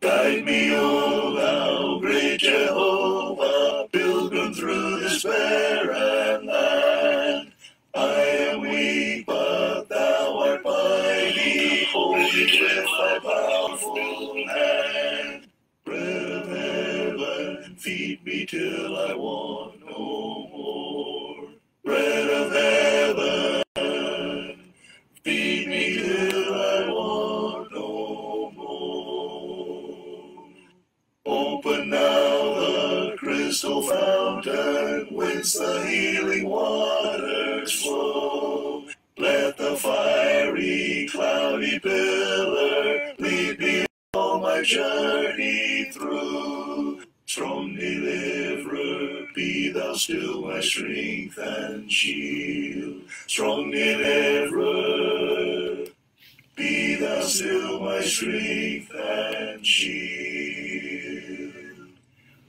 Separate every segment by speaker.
Speaker 1: Guide me, O thou great Jehovah, pilgrim through this barren land. I am weak, but thou art mighty, hold me with thy powerful hand. Bread of heaven, feed me till I want no more. Bread of heaven, feed me till I want no more. Open now the crystal fountain, whence the healing waters flow. Let the fiery, cloudy pillar lead me all my journey through. Strong deliverer, be thou still my strength and shield. Strong deliverer, be thou still my strength and shield.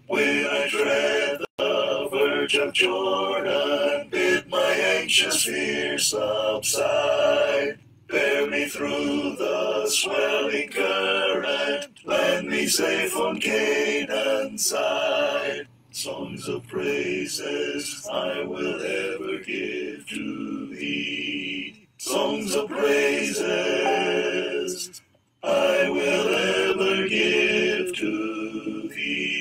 Speaker 1: When I tread the verge of Jordan, bid my anxious fears subside. Bear me through the swelling current, land me safe on Canaan's side. Songs of praises I will ever give to thee. Songs of praises I will ever give to thee.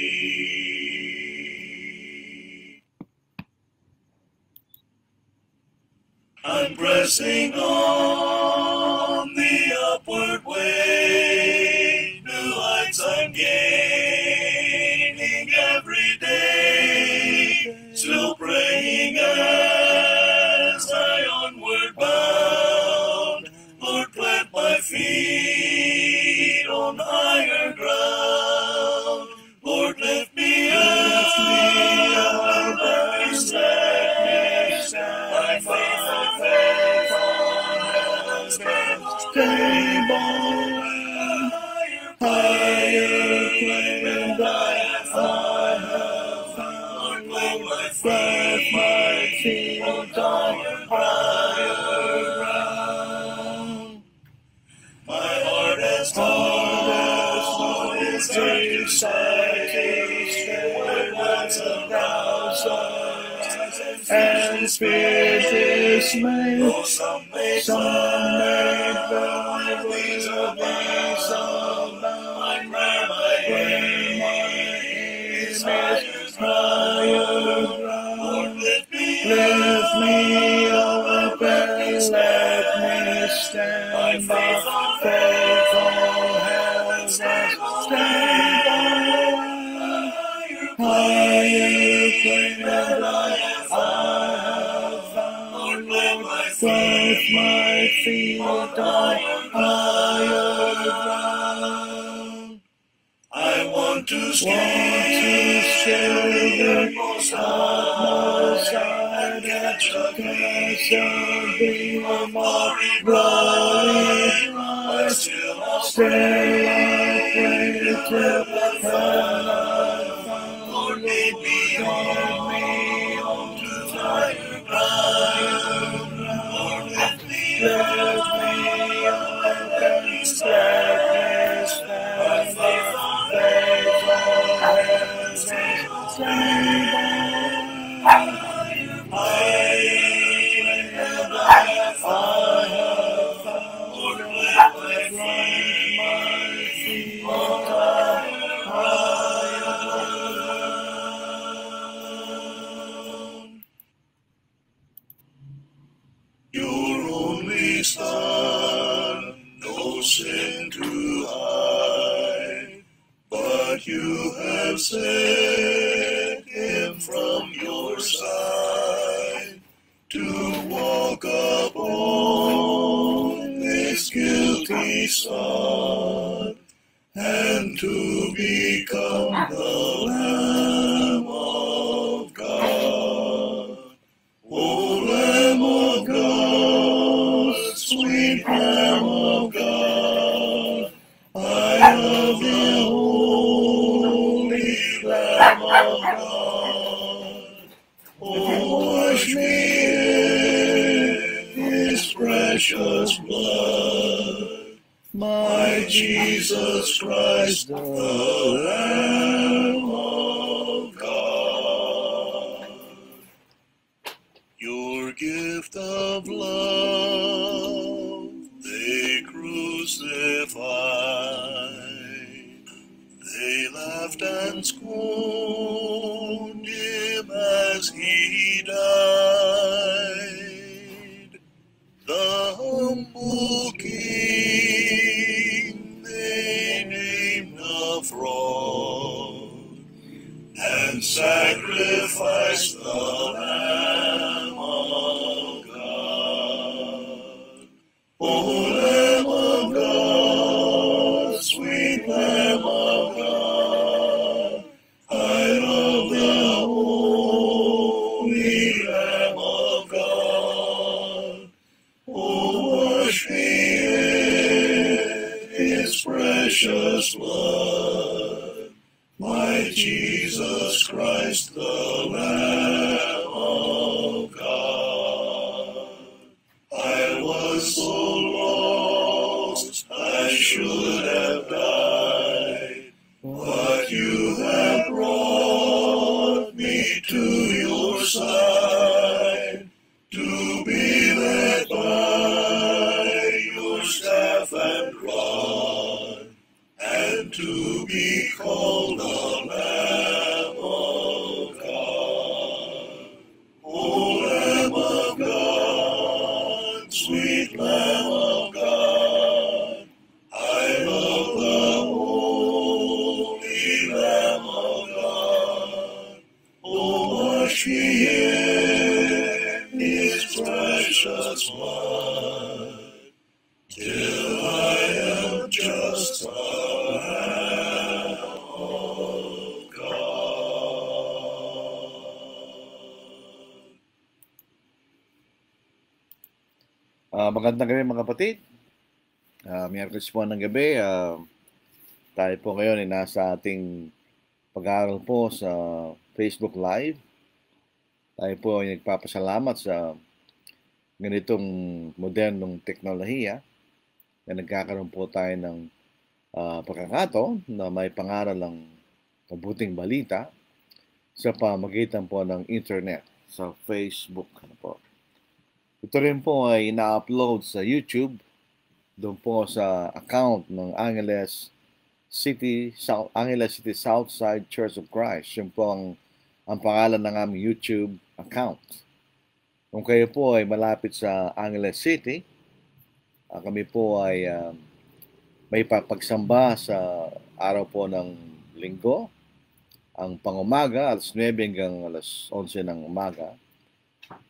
Speaker 1: I'm pressing on the upward way, new heights I'm gaining every day, still praying as I onward bound. Lord, plant my feet on higher ground. Lord, lift me up, let me stand, my faith on stable, higher plane I have found. Lord, plant my feet on higher ground. My heart has tasted words of thousands, and spirit dismayed. Some make the ways of these abound. My aim is higher ground. Lift me up and let me stand by faith on heaven's stable, higher plane that I have found. Lord, plant my feet on higher ground. I want to scale the most high, catch a beam of glory. I still pray till heaven I found. Lord, lead me on to higher ground. Lord, lift me up and stand. My faith on heaven's stable. I have found. Lord, let my feet on higher ground. Your only Son, no sin to hide, but you have set him from your side to walk upon this guilty sod, and to become the Lamb of God. O Lamb of God, sweet Lamb of God, I love the holy Lamb of God. Oh, wash me in His precious blood. my Jesus Christ, the Lamb of God. Your gift of love they crucified. They laughed and scorned him as he died. The humble King they named a fraud and sacrificed the Lamb of God. O Lamb of God, sweet Lamb of God, I love the holy Lamb of God. Oh, wash me in his precious blood, my Jesus Christ, the Lamb of God. I was so lost, I should have died, but you have brought me to your side, to be led by your staff and rod, and to be called a Lamb of God. O Lamb of God, sweet Lamb of God, I love the holy Lamb of God. Oh, wash me in his precious blood, till I am just a Lamb of God.
Speaker 2: Magandang gabi mga kapatid. Miyerkules po ng gabi. Tayo po ngayon ay nasa ating pag-aaral po sa Facebook Live. Tayo po ay nagpapasalamat sa ganitong modernong teknolohiya na nagkakaroon po tayo ng pagkakataon na may pangaral ng mabuting balita sa pamagitan po ng internet sa Facebook. Ito rin po ay na-upload sa YouTube, doon po sa account ng Angeles City Southside Church of Christ. Yun po ang pangalan ng aming YouTube account. Kung kayo po ay malapit sa Angeles City, kami po ay may pagsamba sa araw po ng linggo, ang pangumaga, alas 9 hanggang alas 11 ng umaga.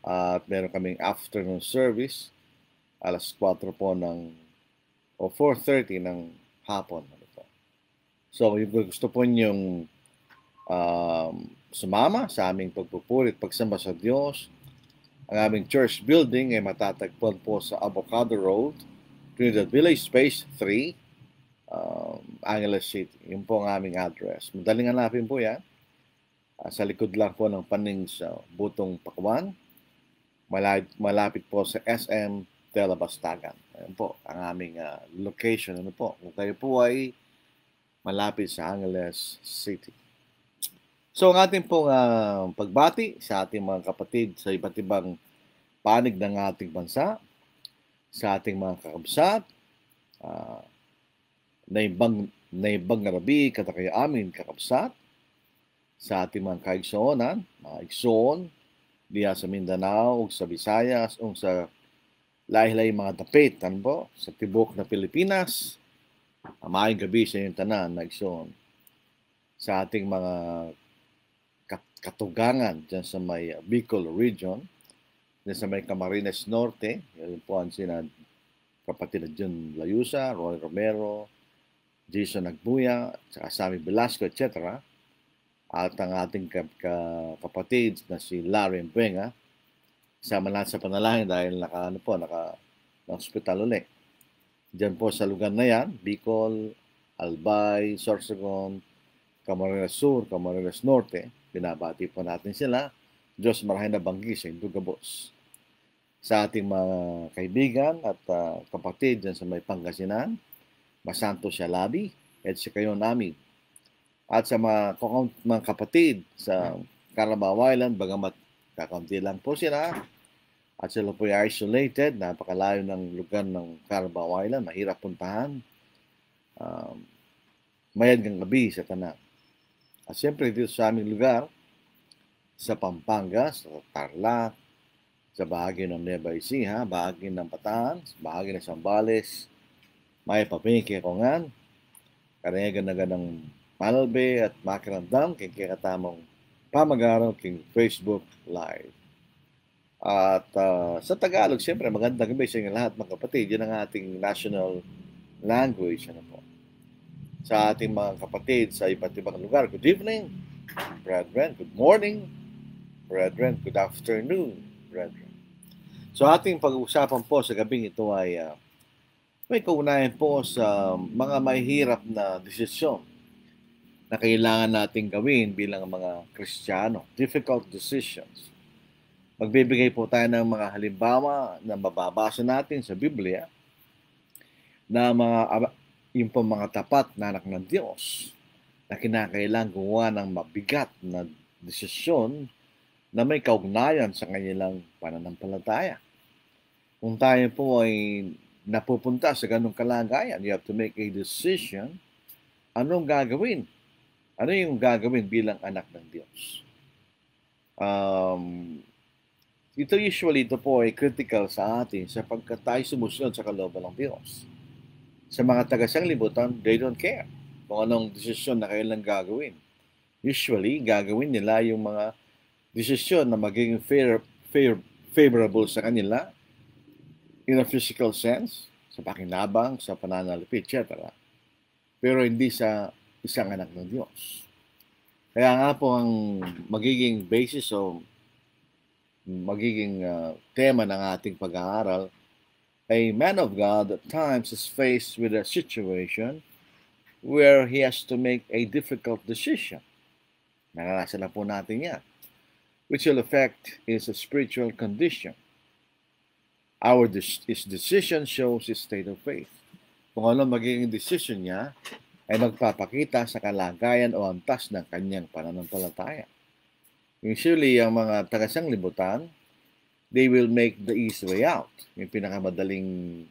Speaker 2: At meron kaming afternoon service, alas 4 po o 4:30 ng hapon. So, yung gusto po niyong sumama sa aming pagpupuri at pagsamba sa Diyos, ang aming church building ay matatagpuan po sa Avocado Road, Trinidad Village, Space 3, Angeles City. Yun po ang aming address. Madaling hanapin po yan. Sa likod lang po ng Paning sa Butong Pakwan. Malapit po sa SM Telebastagan. Ayan po ang aming location. Kung kayo po ay malapit sa Angeles City. So ang ating pong pagbati sa ating mga kapatid sa iba't ibang panig ng ating bansa, sa ating mga kakabsat, na ibang narabi katakaya amin kakabsat, sa ating mga kaigsuonan, mga igsuon, diya sa Mindanao, o sa Visayas, o sa lahi-lahi mga dapit, sa tibok na Pilipinas. Maayong gabi sa inyong tanan na igsuon. Sa ating mga katugangan dyan sa may Bicol region, dyan sa may Camarines Norte, yun po ang kapatid na John Layusa, Roy Romero, Jason Agbuya, saka Sammy Velasco, etc. At ang ating kapatid na si Larry Mbenga, sama natin sa panalangin dahil naka-hospital ulit. Diyan po sa lugar na yan, Bicol, Albay, Sorsogon, Camarines Sur, Camarines Norte, binabati po natin sila. Diyos marahin na banggi sa Indugabos. Sa ating mga kaibigan at kapatid dyan sa may Pangasinan, Masanto siya labi, at si kayo namin. At sa mga kapatid sa Carabao Island, bagamat kakaunti lang po sila, at sila po ay isolated, napakalayo ng lugar ng Carabao Island, mahirap puntahan, mayad ng gabi sa tanan. At siyempre dito sa aming lugar, sa Pampanga, sa Tarlac, sa bahagi ng Nueva Ecija, bahagi ng Bataan, bahagi ng Zambales, may papingki ko nga, karega na ganang Malbe at makiramdam kay katamong pamagaraw king Facebook Live. At sa Tagalog, siyempre, magandang gabi sa inyo lahat mga kapatid. Yan ang ating national language. Ano po? Sa ating mga kapatid sa iba't ibang lugar, good evening, brethren. Good morning, brethren. Good afternoon, brethren. So ating pag-uusapan po sa gabing ito ay may kaunayan po sa mga mahihirap na desisyon na kailangan nating gawin bilang mga Kristiyano. Difficult decisions. Magbibigay po tayo ng mga halimbawa na mababasa natin sa Biblia na yung po mga tapat na anak ng Diyos na kinakailangan gumawa ng mabigat na desisyon na may kaugnayan sa kanilang pananampalataya. Kung tayo po ay napupunta sa ganung kalagayan, you have to make a decision. Anong gagawin? Ano yung gagawin bilang anak ng Diyos? Ito po ay critical sa atin sapagkat tayo sumusunod sa kalooban ng Diyos. Sa mga taga-sanglibutan, they don't care kung anong desisyon na kailang gagawin. Usually, gagawin nila yung mga desisyon na magiging favorable sa kanila in a physical sense, sa pakinabang, sa pananalapi, etc. Pero hindi sa isang anak ng Diyos. Kaya nga po ang magiging basis o magiging tema ng ating pag-aaral, a man of God at times is faced with a situation where he has to make a difficult decision. Naranasan na po natin yan. Which will affect his spiritual condition. His decision shows his state of faith. Kung ano magiging decision niya, ay magpapakita sa kalagayan o antas ng kanyang pananampalataya. Usually, ang mga taga-sanglibutan, they will make the easy way out. Yung pinakamadaling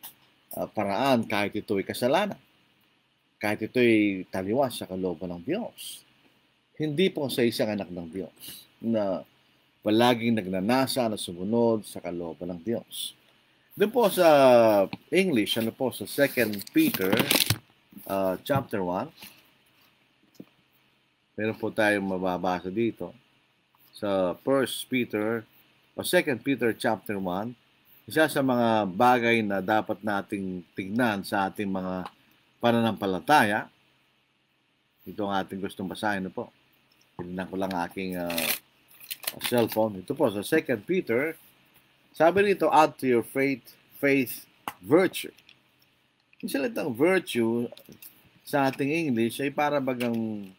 Speaker 2: paraan kahit ito'y kasalanan. Kahit ito'y taliwas sa kalooban ng Diyos. Hindi po sa isang anak ng Diyos na palaging nagnanasa na sumunod sa kalooban ng Diyos. Doon po sa English, sa 2 Peter chapter 1. Meron po tayong mababasa dito. Sa 1 Peter o 2 Peter chapter 1, isa sa mga bagay na dapat nating tignan sa ating mga pananampalataya. Ito ang ating gustong basahin po. Tignan ko lang aking cellphone. Ito po sa 2 Peter, sabi rito, add to your faith, virtue. Yung salitang virtue sa ating English ay para bagang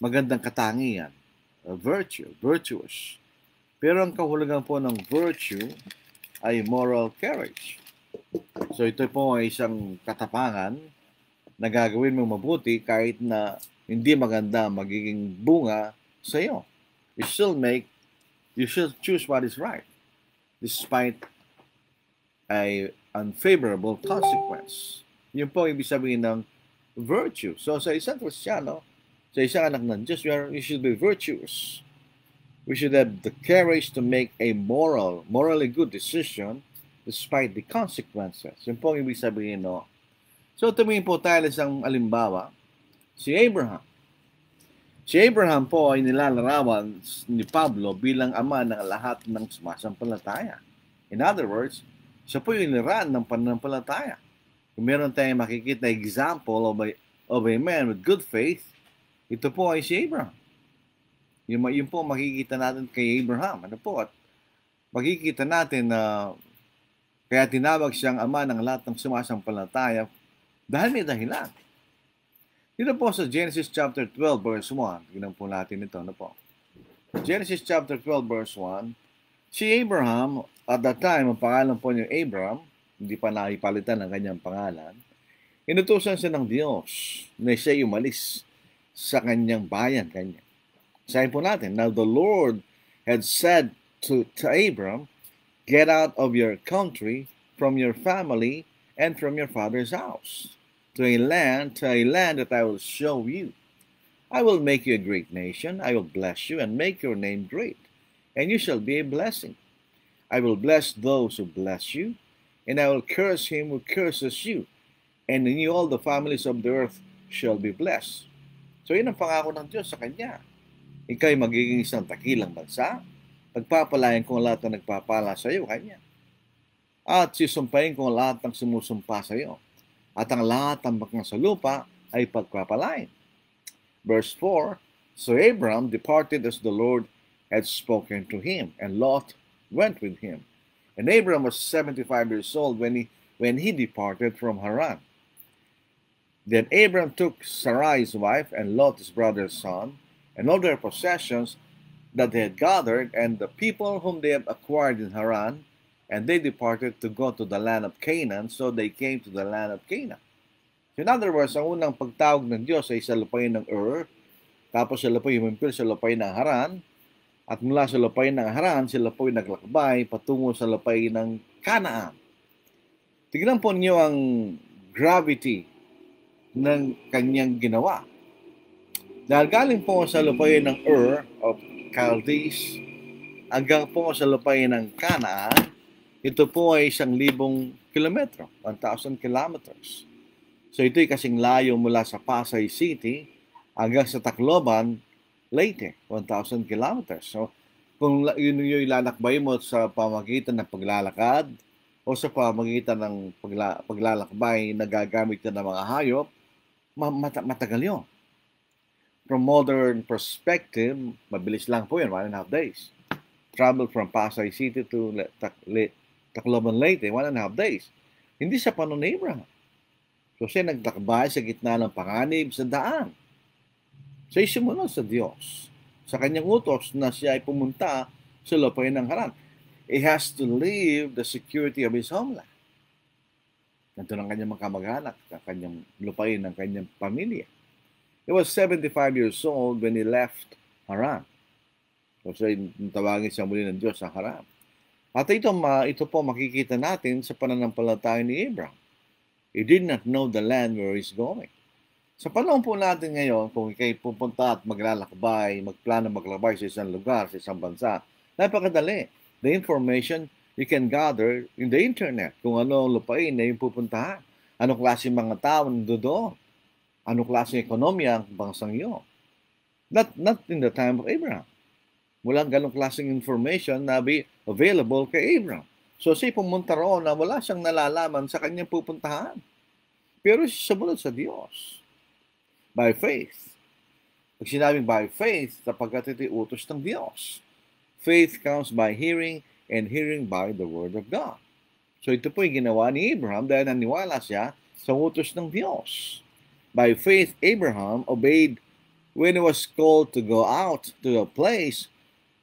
Speaker 2: magandang katangian. Virtue, virtuous. Pero ang kahulugan po ng virtue ay moral courage. So ito po ay isang katapangan na gagawin mo mabuti kahit na hindi maganda magiging bunga sa iyo. You should choose what is right despite a unfavorable consequence. Yun po ibig sabihin ng virtue. So sa isang Kristiyano, sa isang anak ng Diyos, we should be virtuous. We should have the courage to make a morally good decision despite the consequences. Yun po ibig sabihin, no? So tumingin po tayo isang alimbawa, si Abraham. Si Abraham po ay nilalarawan ni Pablo bilang ama ng lahat ng sumasampalataya. In other words, siya po yung niran ng pananampalataya. Kung meron tayong makikita example of a man with good faith, ito po ay si Abraham. Yun po makikita natin kay Abraham. Ano po? At makikita natin na kaya tinawag siyang ama ng lahat ng sumasampalataya dahil may dahilan. Dito po sa Genesis chapter 12 verse 1, tignan po natin ito. Ano po? Genesis chapter 12 verse 1, si Abraham, at that time, ang pangalan po niya Abraham, hindi pa naipalitan ang kanyang pangalan, Inutusan siya ng Diyos na siya umalis sa kanyang bayan. Sabi po natin, now the Lord had said to Abram, get out of your country, from your family, and from your father's house, to a land that I will show you. I will make you a great nation. I will bless you and make your name great, and you shall be a blessing. I will bless those who bless you, and I will curse him who curses you, and in you all the families of the earth shall be blessed. So yun ang pangako ng Diyos sa kanya. Ikaw ay magiging isang takilang bansa. Pagpapalayan ko ang lahat ng nagpapala sa iyo, kanya. At sisumpain ko ang lahat ng sumusumpa sa iyo. At ang lahat ng bakang sa lupa ay pagpapalain. Verse 4, so Abram departed as the Lord had spoken to him, and Lot went with him. And Abram was 75 years old when he departed from Haran. Then Abram took Sarai's wife and Lot his brother's son, and all their possessions that they had gathered, and the people whom they had acquired in Haran, and they departed to go to the land of Canaan, so they came to the land of Canaan. In other words, ang unang pagtawag ng Diyos ay sa lupain ng Ur, tapos sila po humimpil sa lupain ng Haran, at mula sa lupain ng Haran, sila po naglakbay patungo sa lupain ng Canaan. Tignan po niyo ang gravity ng kanyang ginawa. Dahil galing po sa lupain ng Ur of Chaldees hanggang po sa lupain ng Canaan, ito po ay 1,000 kilometro, 1,000 kilometers. So ito ay kasing layo mula sa Pasay City hanggang sa Tacloban, Leyte, 1,000 kilometers. So kung yun yung ilalakbay mo sa pamagitan ng paglalakad o sa pamagitan ng paglalakbay na gagamit ka ng mga hayop, matagal yun. From modern perspective, mabilis lang po yun, 1.5 days. Travel from Pasay City to Tacloban, Leyte, 1.5 days. Hindi sa panahon ni Abraham. So siya nagtakbay sa gitna ng panganib sa daan. Siya ay sumunod sa Diyos. Sa kanyang utos na siya ay pumunta sa lupain ng Haran. He has to leave the security of his homeland. Ito ng kanyang mga kamag-anak, ng kanyang lupain, ng kanyang pamilya. He was 75 years old when he left Haran. So siya tawagin siya muli ng Diyos sa Haran. At ito po makikita natin sa pananampalataya ni Abraham. He did not know the land where he's going. Sa panahon po natin ngayon, kung ikay pupunta at maglalakbay, magplano maglakbay sa isang lugar, sa isang bansa, napakadali. The information you can gather in the internet kung ano ang lupain na yung pupuntahan. Anong klaseng mga tao nandoon? Anong klaseng ekonomiya ang bansang iyo? Not in the time of Abraham. Walang ganong klaseng information na be available kay Abraham. So siya pumunta roon na wala siyang nalalaman sa kanyang pupuntahan. Pero siya sumunod sa Diyos. By faith. Pag sinabing by faith, sapagkat ito'y utos ng Diyos. Faith comes by hearing, and hearing by the Word of God. So ito po'y ginawa ni Abraham dahil naniwala siya sa utos ng Diyos. By faith, Abraham obeyed when he was called to go out to a place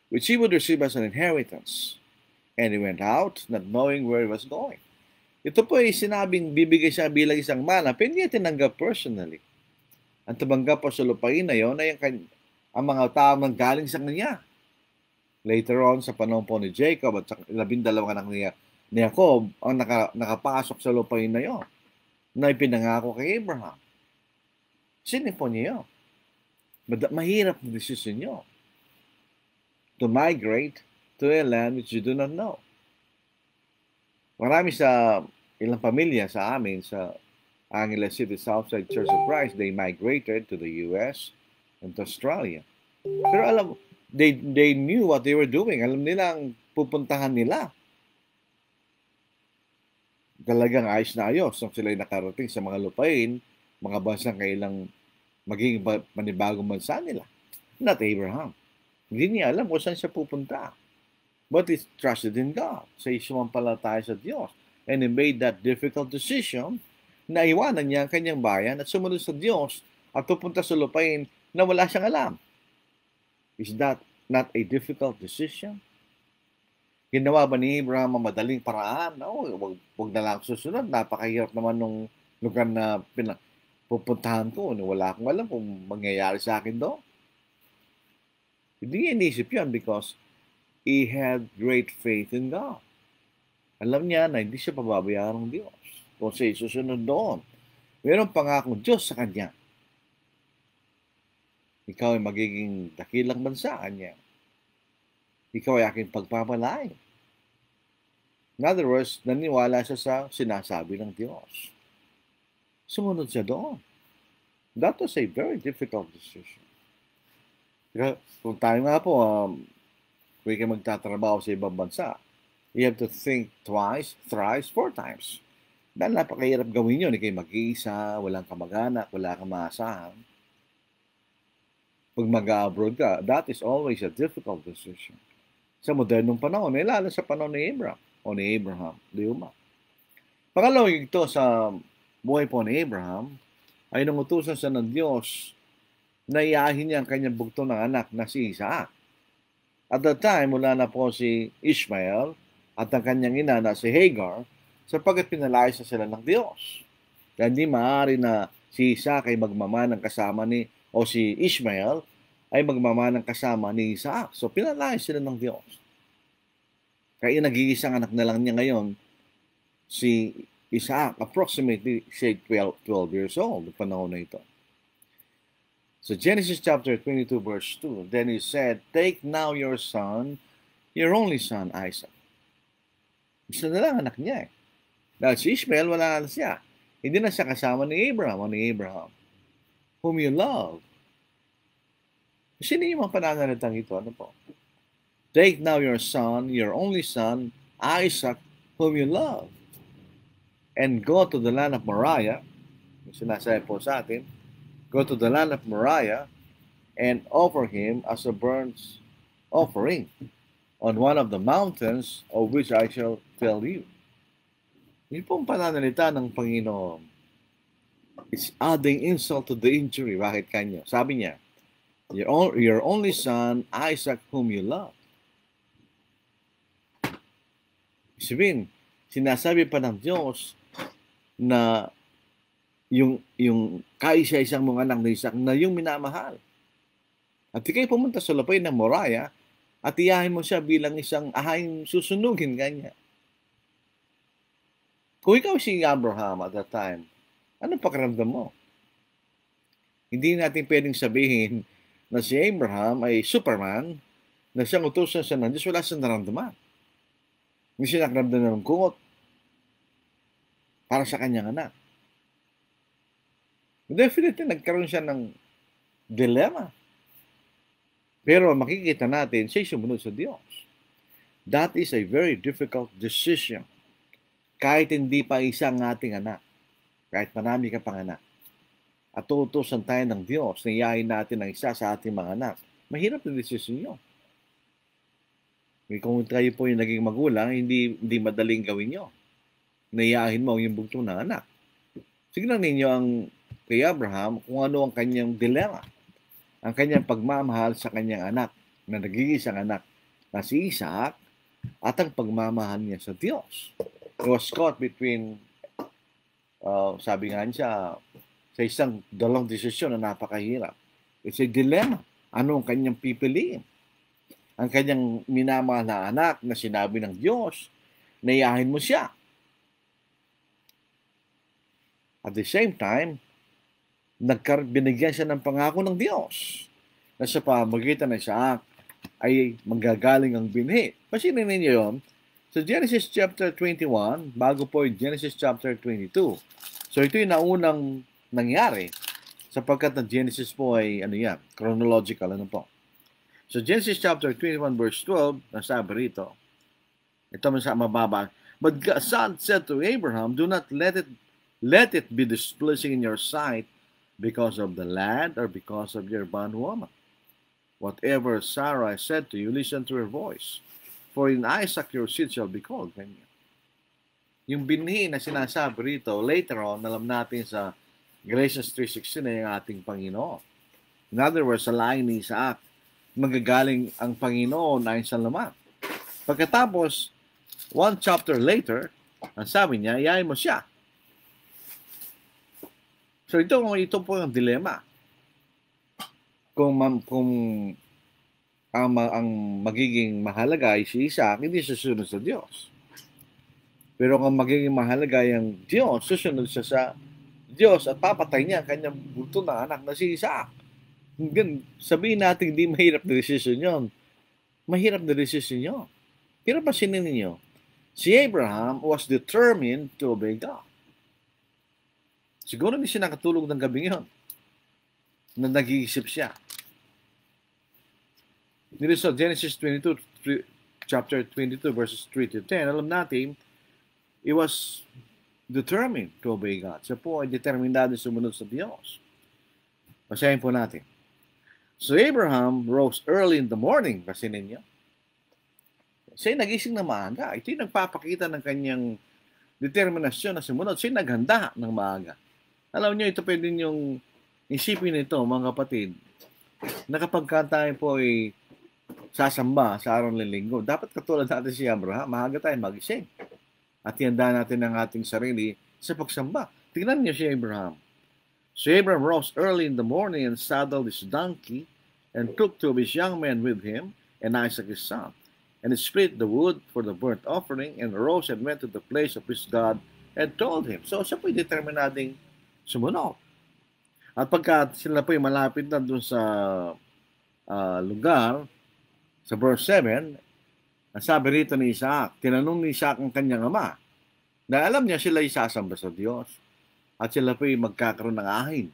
Speaker 2: which he would receive as an inheritance. And he went out, not knowing where he was going. Ito po ay sinabing bibigay siya bilang isang mana, pero hindi tinanggap personally. Ang tumanggap po sa lupain na yun ay ang mga tao nang galing sa kanya. Later on, sa panahon po ni Jacob at sa 12 anak ni Jacob, ang nakapasok sa lupain na yun, na ipinangako kay Abraham. Sino po niya yun? Mahirap na decision nyo. To migrate to a land which you do not know. Marami sa ilang pamilya sa amin sa Angeles City Southside Church of Christ, they migrated to the US and to Australia. Pero they knew what they were doing. Alam nila ang pupuntahan nila. Talagang ayos na ayos nung sila'y nakarating sa mga lupain, mga bansang kailang maging panibagong bansa nila. Not Abraham. Hindi niya alam kung saan siya pupunta. But he trusted in God. Sa sumampalataya sa Diyos. And he made that difficult decision na iwanan niya ang kanyang bayan at sumunod sa Diyos at pupunta sa lupain na wala siyang alam. Is that not a difficult decision? Ginawa ba ni Abraham ang madaling paraan? Wag na lang susunod. Napakahirap naman nung lugar na pupuntahan ko, wala akong alam kung mangyayari sa akin doon. Hindi niya inisip yan because he had great faith in God. Alam niya na hindi siya pababayaan ng Diyos kung siya susunod doon. Mayroong pangakong Diyos sa kanya. Ikaw ay magiging dakilang bansa kanya. Ikaw ay aking pagpapalain. In other words, naniwala siya sa sinasabi ng Diyos. Sumunod siya doon. That was a very difficult decision. Kung tayo nga po, kung ikaw magtatrabaho sa ibang bansa, you have to think twice, thrice, 4 times. Dahil napakahirap gawin yun. Ikaw mag-iisa, walang kamag-anak, wala kang maasahan. Pag mag-abroad ka, that is always a difficult decision. Sa modernong panahon, lalo sa panahon ni Abraham o ni Abraham, di ba? Pangalawa ito sa buhay po ni Abraham, ay nangutusan siya ng Diyos na iahin niya ang kanyang bugtong ng anak na si Isaac. At that time, wala na po si Ishmael at ang kanyang ina na si Hagar sapagkat pinalayas na sila ng Diyos. Kaya hindi maaari na si Isaac ay magmamanang kasama ni o si Ishmael ay magmamanang kasama ni Isaac. So pinalayas sila ng Diyos. Kaya nag-iisang anak na lang niya ngayon si Isaac, approximately, say, 12 years old, the panahon na ito. So Genesis chapter 22, verse 2, then he said, take now your son, your only son, Isaac. Isa na lang anak niya eh. Dahil si Ishmael, wala na siya. Hindi na siya kasama ni Abraham o ni Abraham, whom you love. Sino yung mga pananalitang ito? Ano po? Take now your son, your only son, Isaac, whom you love, and go to the land of Moriah. Sinasabi po sa atin, go to the land of Moriah and offer him as a burnt offering on one of the mountains of which I shall tell you. Yun pong pananalita ng Panginoon. It's adding insult to the injury. Bakit kanyo? Sabi niya, your only son, Isaac, whom you love. Sabihin, sinasabi pa ng Diyos na yung kaisa-isang mong anak na Isaac na yung minamahal. At ikay pumunta sa lapay ng Moriah at iyahin mo siya bilang isang ahayang susunugin kanya. Kung ikaw si Abraham at that time, anong pakiramdam mo? Hindi natin pwedeng sabihin na si Abraham ay Superman, na siyang utusan siya ng Diyos, wala siyang naramdaman. Hindi siya nakaramdam ng kungot para sa kanyang anak. Definitely, nagkaroon siya ng dilemma. Pero makikita natin, siya'y sumunod sa Diyos. That is a very difficult decision. Kahit hindi pa isang ating anak, kahit marami ka pang anak, at tutusan tayo ng Diyos, niyayin natin ang isa sa ating mga anak, mahirap na decision yun. Kung tayo po yung naging magulang, hindi madaling gawin yun. Nayahin mo yung bugtong ng anak. Signan ninyo ang kay Abraham kung ano ang kanyang dilemma. Ang kanyang pagmamahal sa kanyang anak na nag-iisang anak na si Isaac at ang pagmamahal niya sa Diyos. He was caught between, sabi nga niya, sa isang dalawang desisyon na napakahirap. It's a dilemma. Ano ang kanyang pipiliin? Ang kanyang minamahal na anak na sinabi ng Diyos, nayahin mo siya. At the same time, binigyan siya ng pangako ng Diyos na sa pamamagitan ng Isaac ay manggagaling ang binhi. Pasinin ninyo yun sa Genesis chapter 21 bago po yung Genesis chapter 22. So ito yung naunang nangyari sapagkat ang Genesis po ay chronological po. So Genesis chapter 21 verse 12, nasabi rito, ito sa mababa, but God said to Abraham, do not let it be displeasing in your sight because of the land or because of your bondwoman. Whatever Sarah said to you, listen to her voice. For in Isaac your seed shall be called. Yung binhi na sinasabi rito, later on, alam natin sa Galatians 3:16 na yung ating Panginoon. In other words, sa laing ni Isaac, magagaling ang Panginoon ayon sa laman. Pagkatapos, one chapter later, ang sabi niya, iyayin mo siya. So ito po ang dilema. Kung ang magiging mahalaga ay si Isaac, hindi susunod sa Diyos. Pero kung magiging mahalaga yung Diyos, susunod siya sa Diyos at papatay niya ang kanyang bunto na anak na si Isaac. Sabihin natin hindi mahirap na decision yun. Mahirap na decision yun. Pero pasinin ninyo, si Abraham was determined to obey God. Siguro hindi siya nakatulog ng gabing yun na nag-iisip siya. Dito sa Genesis 22, chapter 22, verses 3 to 10, alam natin, he was determined to obey God. Siya po ay determinado sumunod sa Diyos. Basahin po natin. So Abraham rose early in the morning. Basahin ninyo. Siya nagising na maaga. Ito yung nagpapakita ng kanyang determinasyon na sumunod. Siya naghanda ng maaga. Alam niyo, ito pwede niyong isipin ito, mga kapatid, na kapag tayo po ay sasamba sa araw ng linggo, dapat katulad natin si Abraham, maaga tayo magising. At ihanda natin ang ating sarili sa pagsamba. Tingnan niyo si Abraham. So Abraham rose early in the morning and saddled his donkey and took two of his young men with him and Isaac his son. And he split the wood for the burnt offering and arose and went to the place of his God and told him. So siya po'y determinading sumunod. At pagka sila po'y malapit na dun sa lugar, sa verse 7, ang sabi rito ni Isaac, tinanong ni Isaac ang kanyang ama, na alam niya sila isasamba sa Diyos at sila po'y magkakaroon ng ahin.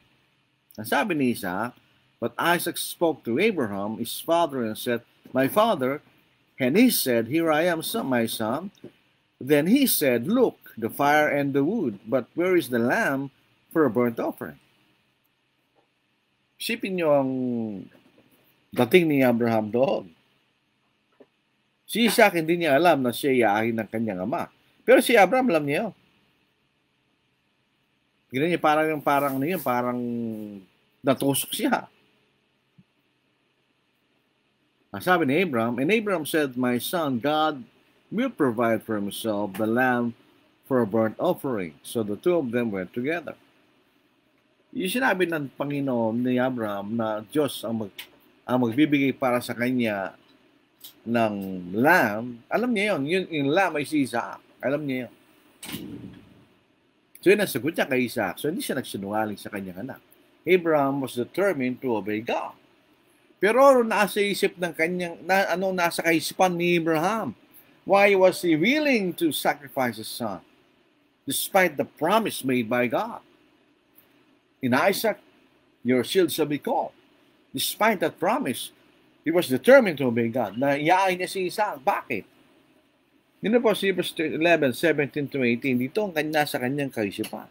Speaker 2: Ang sabi ni Isaac, but Isaac spoke to Abraham, his father, and said, my father, and he said, here I am, my son. Then he said, look, the fire and the wood, but where is the lamb for a burnt offering? Isipin niyo ang dating ni Abraham doon. Si Isaac hindi niya alam na siya iaahin ng kanyang ama. Pero si Abraham alam niya yun. Tignan niya, parang natusok siya. Ang sabi ni Abraham, and Abraham said, my son, God will provide for himself the lamb for a burnt offering. So the two of them went together. Yung sinabi ng Panginoon ni Abraham na Diyos ang magbibigay para sa kanya ng lamb, alam niya yun. Yung lamb ay si Isaac. Alam niya yun. So yun ang sagot niya kay Isaac. So hindi siya nagsinungaling sa kanyang anak. Abraham was determined to obey God. Pero nasa isip ng kanyang, nasa kaisipan ni Abraham? Why was he willing to sacrifice his son? Despite the promise made by God. In Isaac, your shield shall be called. Despite that promise, he was determined to obey God. Na iyain niya si Isaac. Bakit? Yun na po si verse 11, 17 to 18. Dito ang nasa kanyang kaisipan.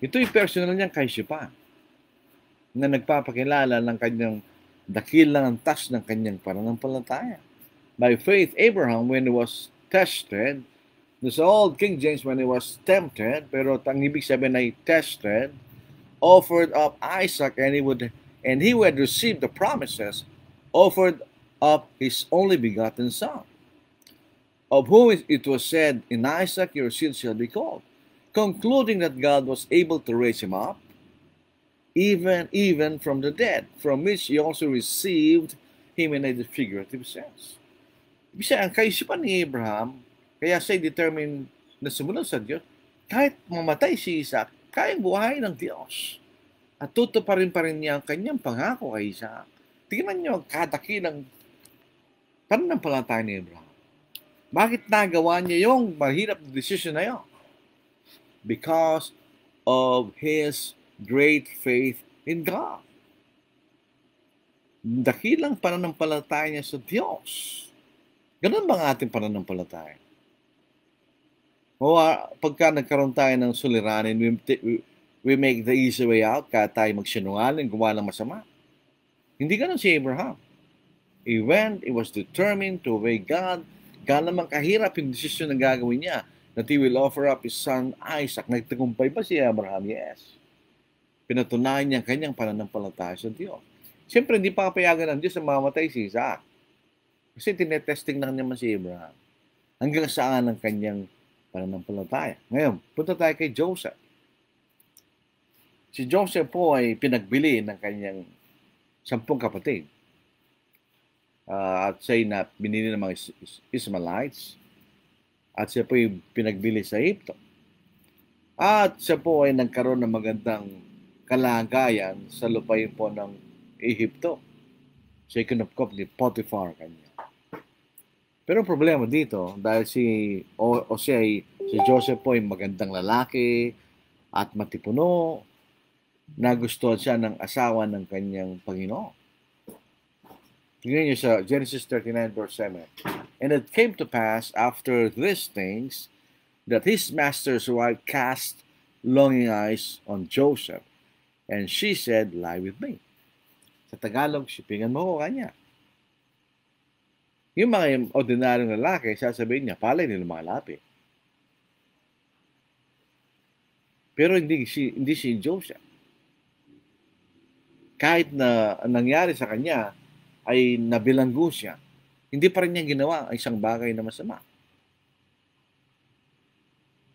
Speaker 2: Ito yung personal niyang kaisipan na nagpapakilala ng kanyang dakilang antas ng kanyang pananampalataya. By faith, Abraham, when he was tested, sa old King James, when he was tempted, pero ang ibig sabihin ay tested, offered up Isaac, and he who had received the promises, offered up his only begotten son, of whom it was said, in Isaac your seed shall be called, concluding that God was able to raise him up, even from the dead, from which he also received him in a figurative sense. Ibig sabihin, ang kaisipan ni Abraham, kaya siya determined na sumunod sa Diyos, kahit mamatay si Isaac, kayang buhay ng Diyos. At tutuparin pa rin niya ang kanyang pangako kay Isaac. Tingnan niyo ang kadakilang pananampalataya ni Abraham. Bakit nagawa niya yung mahirap na decision na yun? Because of his great faith in God. Dakilang pananampalataya niya sa Diyos. Ganun ba ang ating pananampalataya? O pagka nagkaroon tayo ng suliranin, we make the easy way out, kaya tayo magsinungaling, gumawa ng masama. Hindi ganun si Abraham. He was determined to obey God. Kaya naman kahirap yung desisyon na gagawin niya, that he will offer up his son Isaac. Nagtagumpay ba si Abraham? Yes. Pinatunayan niya kanyang pananampalataya sa Diyos. Siyempre, hindi pa kapayagan ng Diyos na mamatay si Isaac. Kasi tinetesting lang naman si Abraham. Hanggang saan ang kanyang pananampalataya. Ngayon, punta tayo kay Joseph. Si Joseph po ay pinagbili ng kanyang 10 kapatid. At siya na binili ng mga Ismailites. At siya po ay pinagbili sa Egypto. At siya po ay nagkaroon ng magandang kalagayan sa lupain po ng Egypto. Siya kinupkop ni Potiphar kanya. Pero ang problema dito, dahil si Joseph po ay magandang lalaki at matipuno, nagustuhan siya ng asawa ng kanyang Panginoon. Tingnan niyo sa Genesis 39 verse 7. And it came to pass after these things that his master's wife cast longing eyes on Joseph, and she said, "Lie with me." Sa Tagalog, sipingan mo ko kanya. Yung mga ordinaryong lalaki, sasabihin niya, palay nila mga lapi. Pero hindi si Joseph. Kahit na nangyari sa kanya, ay nabilanggo siya, hindi pa rin niya ginawa ang isang bagay na masama.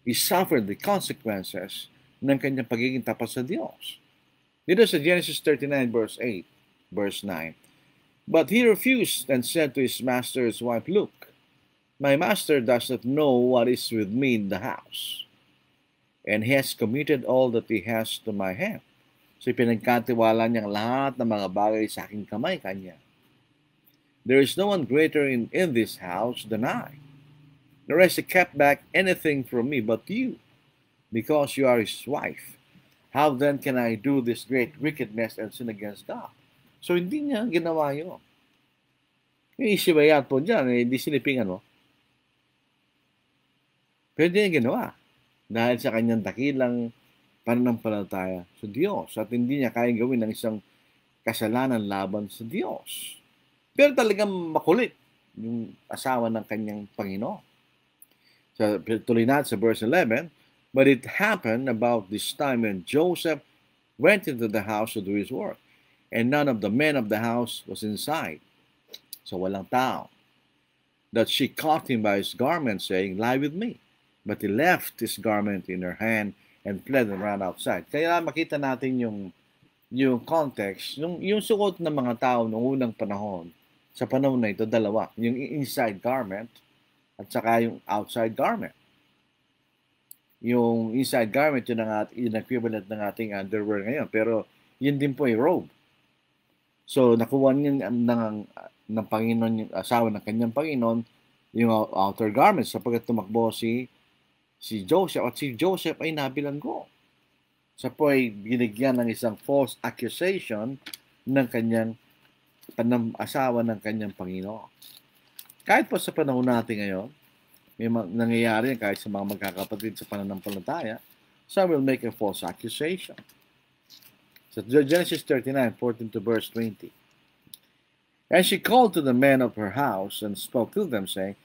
Speaker 2: He suffered the consequences ng kanyang pagiging tapat sa Diyos. Dito sa Genesis 39 verse 8, verse 9, "But he refused and said to his master's wife, Look, my master does not know what is with me in the house, and he has committed all that he has to my hand." So pinagkatiwala niyang lahat ng mga bagay sa aking kamay kanya. "There is no one greater in this house than I. Nor has he kept back anything from me but you, because you are his wife. How then can I do this great wickedness and sin against God?" So hindi niya ginawa yun. Yung isibayat po dyan, hindi silipingan mo. Pero hindi niya ginawa. Dahil sa kanyang dakilang pananampalataya sa Diyos. At hindi niya kayang gawin ng isang kasalanan laban sa Diyos. Pero talagang makulit yung asawa ng kanyang Panginoon. So, tuloy natin sa verse 11, "But it happened about this time when Joseph went into the house to do his work, and none of the men of the house was inside." So walang tao. "That she caught him by his garment, saying, 'Lie with me.' But he left his garment in her hand and fled and ran outside." Kaya makita natin yung context, yung suot ng mga tao noong unang panahon. Sa panahon na ito, dalawa. Yung inside garment at saka yung outside garment. Yung inside garment, yun equivalent ng ating underwear ngayon. Pero yun din po yung robe. So, nakuha niya ng Panginoon, yung asawa ng kanyang Panginoon, yung outer garment sapagkat tumakbo si Joseph. At si Joseph ay nabilanggo. Sa po ay binigyan ng isang false accusation ng kanyang asawa ng kanyang Panginoon. Kahit po sa panahon natin ngayon, may nangyayari kahit sa mga magkakapatid sa pananampalataya, some will make a false accusation. So Genesis 39, 14 to verse 20. "And she called to the men of her house and spoke to them, saying,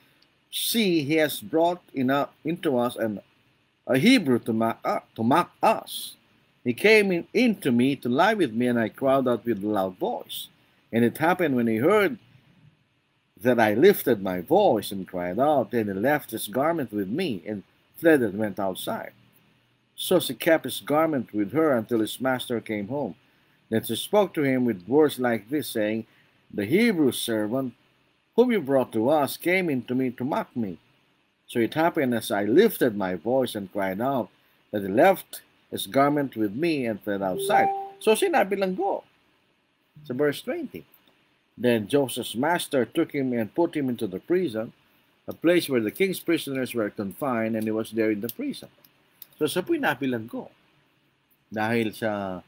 Speaker 2: See, he has brought into us a Hebrew to mock us. He came in to me to lie with me, and I cried out with a loud voice. And it happened when he heard that I lifted my voice and cried out, then he left his garment with me and fled and went outside. So she kept his garment with her until his master came home. Then she spoke to him with words like this, saying, The Hebrew servant whom you brought to us came in to me to mock me. So it happened as I lifted my voice and cried out, that he left his garment with me and fled outside." So sinabi lang go. Sa verse 20. "Then Joseph's master took him and put him into the prison, a place where the king's prisoners were confined, and he was there in the prison." So sa po'y nabilanggo. Dahil sa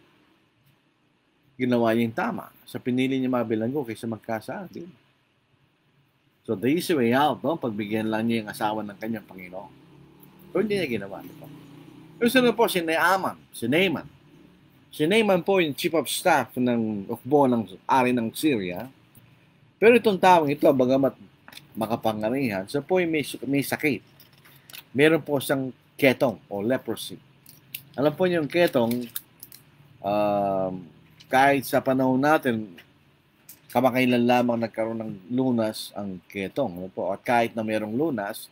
Speaker 2: ginawa niya yung tama. Sa pinili niya mabilanggo kaysa magkasabi. So the easy way out, no? Pagbigyan lang niya yung asawa ng kanyang Panginoon. Pero hindi niya ginawa. Diba? Pero po si Naaman. Si Naaman po yung chief of staff ng ukbo ng ari ng Syria. Pero itong taong ito, bagamat makapangyarihan, so po may sakit. Meron po siyang ketong o leprosy. Alam po niyo yung ketong, kahit sa panahon natin, kamakailan lamang nagkaroon ng lunas ang ketong. Ano po? At kahit na mayroong lunas,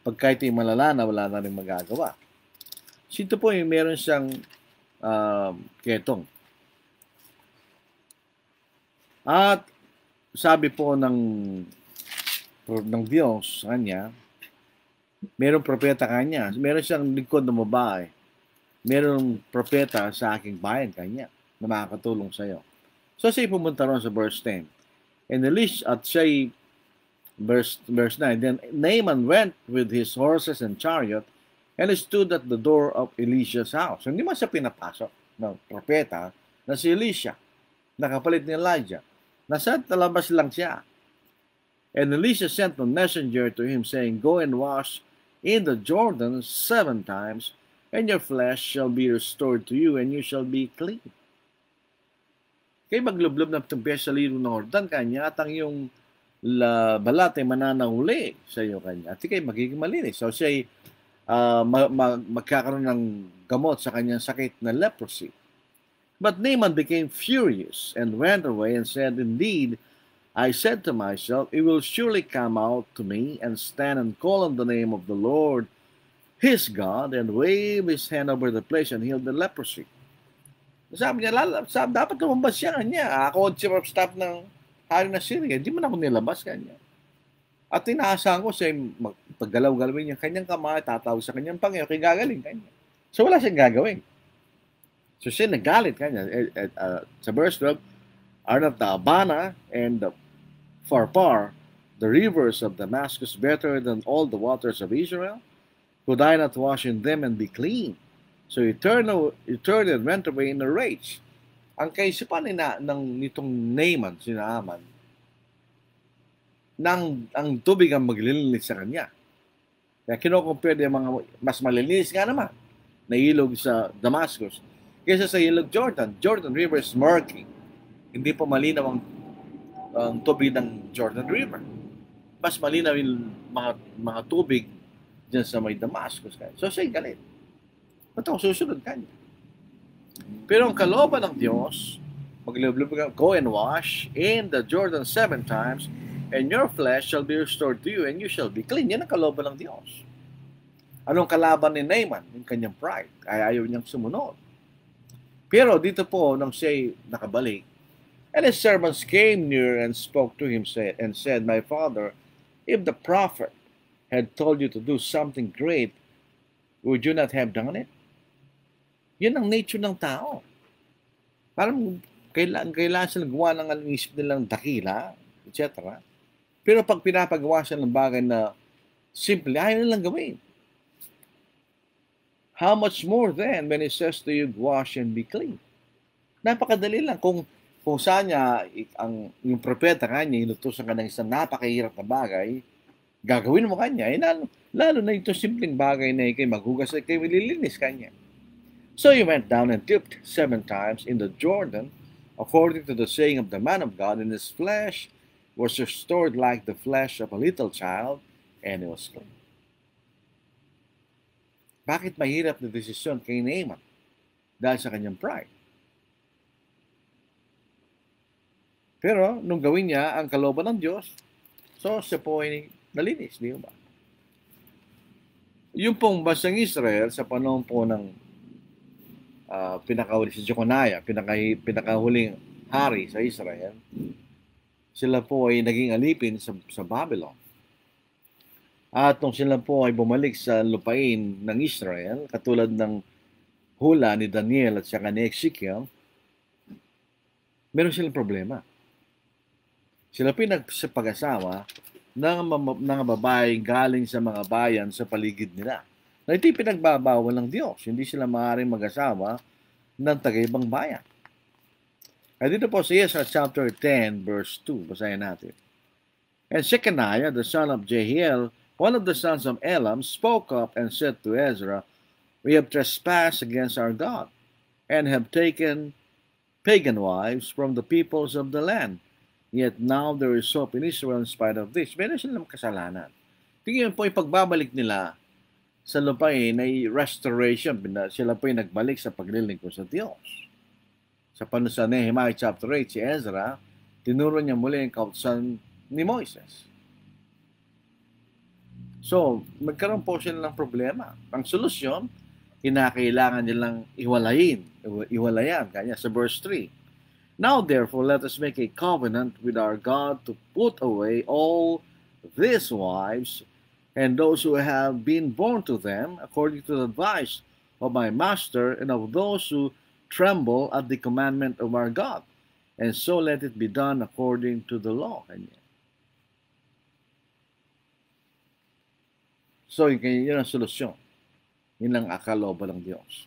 Speaker 2: pagka ito'y malala na, wala na rin magagawa. Sito po yung meron siyang ketong. At sabi po ng Diyos sa kanya, merong propeta kanya, meron siyang lingkod na babae, merong propeta sa aking bayan kanya na makakatulong sa iyo. So siya pumunta ron sa verse 10. And Elisha, at siya, verse 9, then Naaman went with his horses and chariot and stood at the door of Elisha's house. Hindi man siya pinapasok ng propeta na si Elisha, nakapalit ni Elijah. Nasa talabas lang siya. And Elisha sent a messenger to him, saying, Go and wash in the Jordan 7 times, and your flesh shall be restored to you, and you shall be clean. Kaya maglublob ng tumpes sa liro ng Jordan kanya, at ang yung balat ay mananahuli sa iyo kanya, at ikay magiging malinis. So siya magkakaroon ng gamot sa kanyang sakit na leprosy. But Naaman became furious and went away and said, Indeed, I said to myself, He will surely come out to me and stand and call on the name of the Lord, his God, and wave his hand over the place and heal the leprosy. Sabi niya, dapat lumabas siya kanya. Ako, chief of staff ng hari na Syria, hindi man ako nilabas kanya. At inaasahan ko siya, paggalaw-galawin niya, kanyang kamay, tatawag sa kanyang Panginoon, kaya gagaling kanya. So wala siyang gagawin. So siya nagalit kanya. Sa verse 12, are not the Abana and the Pharpar, the rivers of Damascus, better than all the waters of Israel? Could I not wash in them and be clean? So he turned and went away in a rage. Ang kaisipan nitong Naaman, si Naaman, ang tubig ang maglilinis sa kanya. Kaya kinocompare yung mga mas malilinis nga naman na ilog sa Damascus kaysa sa ilog Jordan. Jordan River is murky. Hindi pa malinaw ang tubig ng Jordan River. Mas malinaw yung mga tubig dyan sa may Damascus. So siya galit. Ba't ako susunod kanya? Pero ang kalooban ng Diyos, go and wash in the Jordan 7 times, and your flesh shall be restored to you, and you shall be clean. Yan ang kalooban ng Diyos. Anong kalaban ni Naaman? Yung kanyang pride. Ayaw niyang sumunod. Pero dito po, nang siya nakabalik, and his servants came near and spoke to him and said, My father, if the prophet had told you to do something great, would you not have done it? Yan ang nature ng tao. Parang kailangan silang gawa ng isip nilang dakila, etc. Pero pag pinapagawa siya ng bagay na simple, ayaw nilang gawin. How much more then when he says to you, wash and be clean? Napakadali lang. Kung saan niya, yung propeta kanya, inutusan ka ng isang napakahirap na bagay, gagawin mo kanya, lalo na ito simpleng bagay na ikay maghugas at ikay malilinis kanya. So he went down and dipped 7 times in the Jordan, according to the saying of the man of God, and his flesh was restored like the flesh of a little child, and he was clean. Bakit mahirap na desisyon kay Naaman? Dahil sa kanyang pride. Pero, nung gawin niya ang kalooban ng Diyos, so siya po ay nalinis, di ba? Yung pong bansang Israel, sa panahon po ng pinakahuli si Jeconiah, pinakahuling hari sa Israel, sila po ay naging alipin sa Babylon. At nung sila po ay bumalik sa lupain ng Israel, katulad ng hula ni Daniel at saka ni Ezekiel, meron silang problema. Sila pinagsapag-asawa ng babae galing sa mga bayan sa paligid nila. Na ito'y pinagbabawal ng Diyos. Hindi sila maaaring mag-asawa ng taga-ibang bayan. At dito po sa Ezra chapter 10 verse 2, basahin natin. And Shechaniah, the son of Jehiel, one of the sons of Elam, spoke up and said to Ezra, We have trespassed against our God, and have taken pagan wives from the peoples of the land. Yet now there is hope in Israel in spite of this. Meron silang kasalanan. Tingnan po yung pagbabalik nila sa lupain ay restoration. Sila po yung nagbalik sa paglilingkod sa Diyos. Sa panahon sa Nehemiah chapter 8, si Ezra, tinuro niya muli ang kautusan ni Moises. So, magkaroon po sila ng problema. Ang solusyon, kinakailangan nilang iwalayan. Kanya sa verse 3. Now therefore, let us make a covenant with our God to put away all these wives and those who have been born to them, according to the advice of my master and of those who tremble at the commandment of our God. And so let it be done according to the law. Kanya. So, yun ang solusyon. Yun ang akaloba ng Diyos.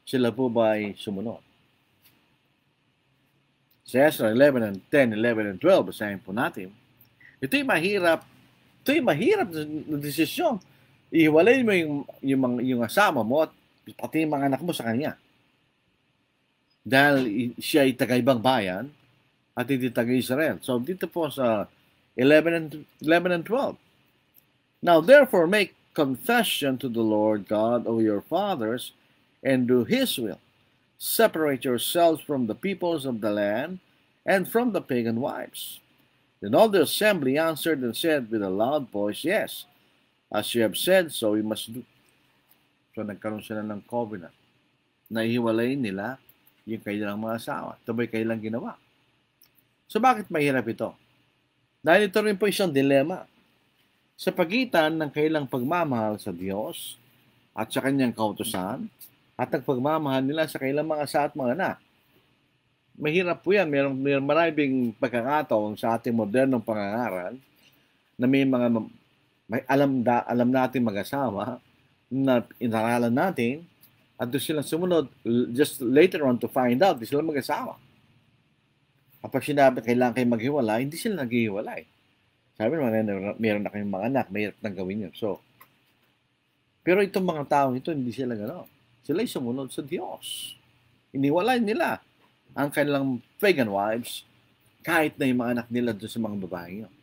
Speaker 2: Sila po ba ay sumunod? Sa Ezra 11 and 10, 11 and 12, basahin po natin. Ito'y mahirap na desisyon. Ihiwalay mo yung asama mo at pati yung mga anak mo sa kanya. Dahil siya ay taga-ibang bayan at hindi taga-Israel. So, dito po sa 11 and 12. Now, therefore, make confession to the Lord God of your fathers and do his will. Separate yourselves from the peoples of the land and from the pagan wives. Then all the assembly answered and said with a loud voice, Yes, as you have said, so we must do. So nagkaroon sila ng covenant. Nahihiwalayin nila yung kanilang mga asawa. Ito ba'y kailang ginawa? So bakit mahirap ito? Dahil ito rin po isang dilema. Sa pagitan ng kailang pagmamahal sa Diyos at sa kanyang kautusan at ang pagmamahal nila sa kailang mga asawa at mga anak. Mahirap po yan. Mayroong maraming pagkakataon sa ating modernong pangangaral na may alam natin mag-asawa na inaralan natin at doon silang sumunod just later on to find out, di sila mag-asawa. Kapag sinabi kailangan kayo maghiwalay, hindi sila naghihiwalay. Sabi naman, meron na kayong mga anak, mahirap nang gawin yun. So, pero itong mga tao ito, hindi sila gano'n. Sila ay sumunod sa Diyos. Iniwalay nila ang kanilang pagan wives kahit na yung mga anak nila doon sa mga babae yun.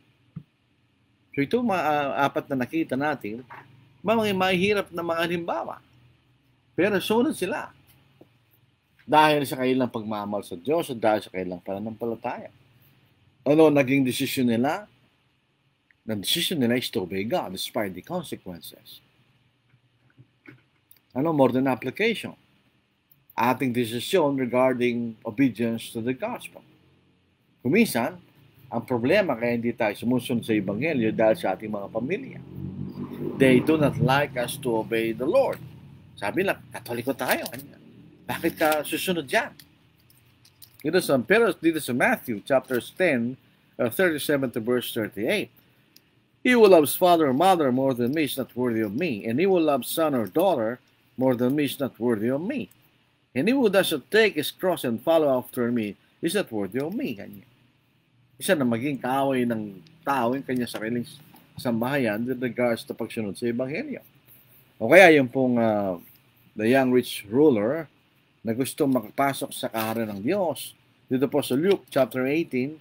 Speaker 2: So ito mga apat na nakita natin, mga mahirap na mga halimbawa. Pero sunod sila. Dahil sa kanilang pagmamahal sa Diyos at dahil sa kanilang pananampalataya. Ano naging desisyon nila? The decision nila is to obey God despite the consequences. Ano more than application? Ating desisyon regarding obedience to the gospel. Kuminsan, ang problema kaya hindi tayo sumusunod sa Ebanghelyo dahil sa ating mga pamilya. They do not like us to obey the Lord. Sabi lang, Katoliko tayo. Bakit ka susunod dyan? Pero dito sa Matthew chapters 10, 37 to verse 38. He who loves father or mother more than me is not worthy of me, and he who loves son or daughter more than me is not worthy of me. And he who does not take his cross and follow after me is not worthy of me. Kanya. Isa na maging kaaway ng tao yung kanya sariling sambahayan with regards to pagsunod sa Ebanghelyo. O kaya yung pong the young rich ruler na gusto makapasok sa kaharian ng Diyos. Dito po sa Luke chapter 18,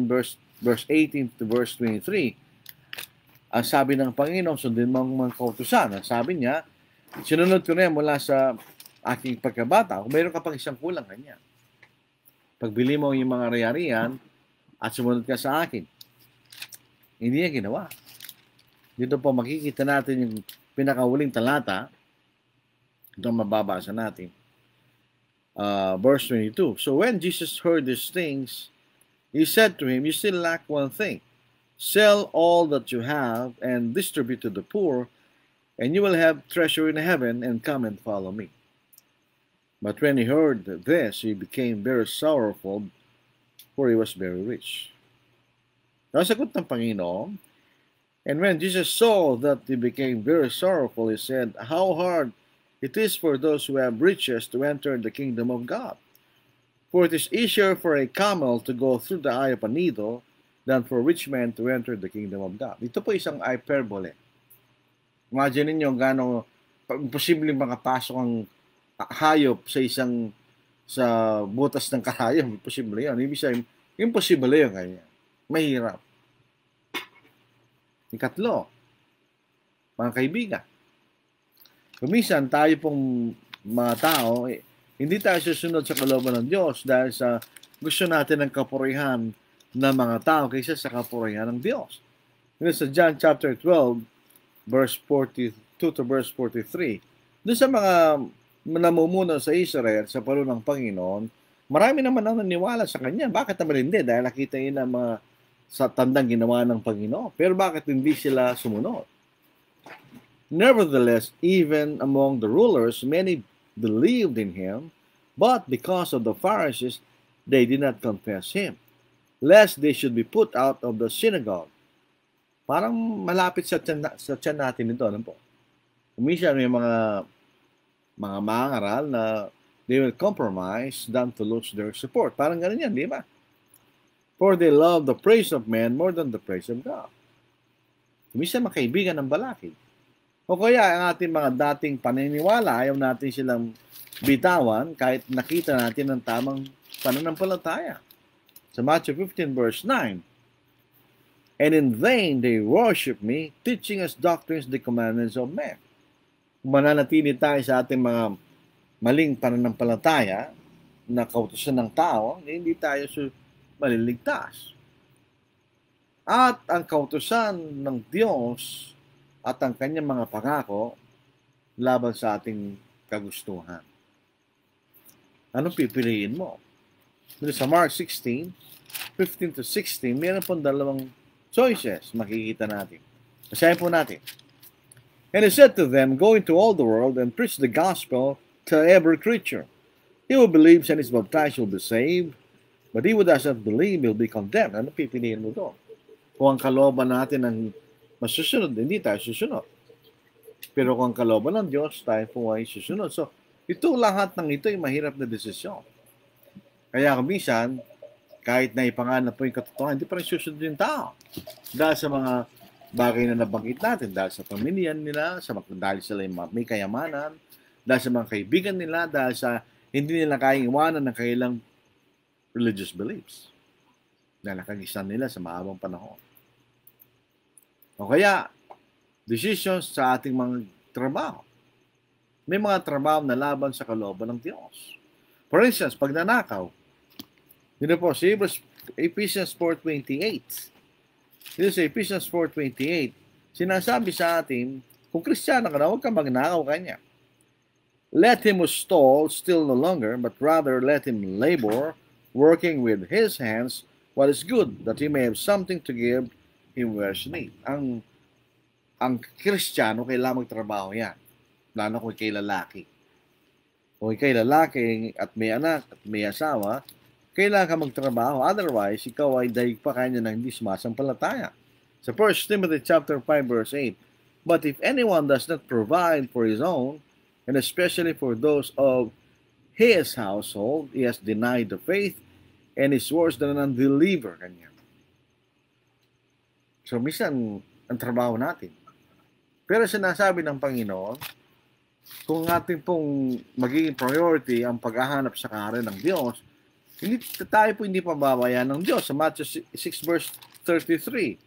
Speaker 2: verse 18 to verse 23. Ang sabi ng Panginoon, sundin mo ang mga kautusan. Ang sabi niya, sinunod ko na yan mula sa aking pagkabata. Kung mayroon ka pang isang kulang kanya. Pagbili mo yung mga ari-arian at sumunod ka sa akin. Hindi niya ginawa. Dito po makikita natin yung pinakahuling talata. Ito mababasa natin. Verse 22. So when Jesus heard these things, he said to him, You still lack one thing. Sell all that you have and distribute to the poor, and you will have treasure in heaven, and come and follow me. But when he heard this, he became very sorrowful, for he was very rich. Nasagot ng Panginoon, and when Jesus saw that he became very sorrowful, he said, How hard it is for those who have riches to enter the kingdom of God. For it is easier for a camel to go through the eye of a needle than for rich men to enter the kingdom of God. Ito po isang hyperbole. Imagine niyo gano'ng imposibleng makapasok ang hayop sa butas ng karayom. Imposible yan. Ibig sabihin, imposible yun kanya. Mahirap. Ikatlo, mga kaibigan, kumisan tayo pong mga tao, hindi tayo susunod sa kalooban ng Diyos dahil sa gusto natin ng kapurihan ng mga tao kaysa sa kapurihan ng Diyos. Sa John chapter 12, verse 42 to verse 43, Doon sa mga namumuno sa Israel, sa palo ng Panginoon, marami naman ang naniwala sa kanya. Bakit naman hindi? Dahil nakita nila mga sa tandang ginawa ng Panginoon. Pero bakit hindi sila sumunod? Nevertheless, even among the rulers, many believed in him, but because of the Pharisees, they did not confess him, lest they should be put out of the synagogue. Parang malapit sa tiyan natin ito. Ano po? Minsan may mga mangaral na they will compromise than to lose their support. Parang ganun yan, di ba? For they love the praise of men more than the praise of God. Minsan makaibigan ng balakid. O kaya ang ating mga dating paniniwala, ayaw natin silang bitawan kahit nakita natin ang tamang pananampalataya. Sa Matthew 15 verse 9, and in vain they worship me, teaching us doctrines the commandments of men. Kung mananatili tayo sa ating mga maling pananampalataya na kautusan ng tao, hindi tayo maliligtas. At ang kautusan ng Diyos at ang kanyang mga pangako laban sa ating kagustuhan. Anong pipiliin mo? Sa Mark 16, 15 to 16, meron pong dalawang choices makikita natin. Basahin po natin. And he said to them, go into all the world and preach the gospel to every creature. He who believes and is baptized will be saved, but he who does not believe will be condemned. Ano pipiliin mo doon? Kung ang kalooban natin ang masusunod, hindi tayo susunod. Pero kung ang kalooban ng Diyos, tayo po ay susunod. So, ito lahat ng ito ay mahirap na desisyon. Kaya minsan, kahit na ipanganap po yung katotohanan, hindi pa rin susunod yung tao. Dahil sa mga bagay na nabanggit natin, dahil sa pamilya nila, dahil sila may kayamanan, dahil sa mga kaibigan nila, dahil sa hindi nila kayang iwanan ng kailang religious beliefs. Dahil nakagisan nila sa mahabang panahon. O kaya, decisions sa ating mga trabaho. May mga trabaho na laban sa kalooban ng Diyos. For instance, pagnanakaw. Yun po, sa Ephesians 4:28. Dito sa Ephesians 4:28, sinasabi sa atin, kung Kristiyano ka na, huwag kang magnakaw kanya. Let him who stole steal no longer, but rather let him labor, working with his hands what is good, that he may have something to give him where is need. Ang Kristiyano, kailangan magtrabaho yan. Lalo kung kay lalaki. Kung kay lalaki at may anak at may asawa, kailangan ka magtrabaho. Otherwise, ikaw ay daig pa kanya ng hindi sumasampalataya. Sa 1 Timothy chapter 5 verse 8, but if anyone does not provide for his own, and especially for those of his household, he has denied the faith and is worse than an unbeliever. Kanya. So, minsan, ang trabaho natin. Pero sinasabi ng Panginoon, kung ating pong magiging priority ang paghahanap sa kaharian ng Diyos, tayo po hindi pababayaan ng Diyos. Sa Matthew 6 verse 33,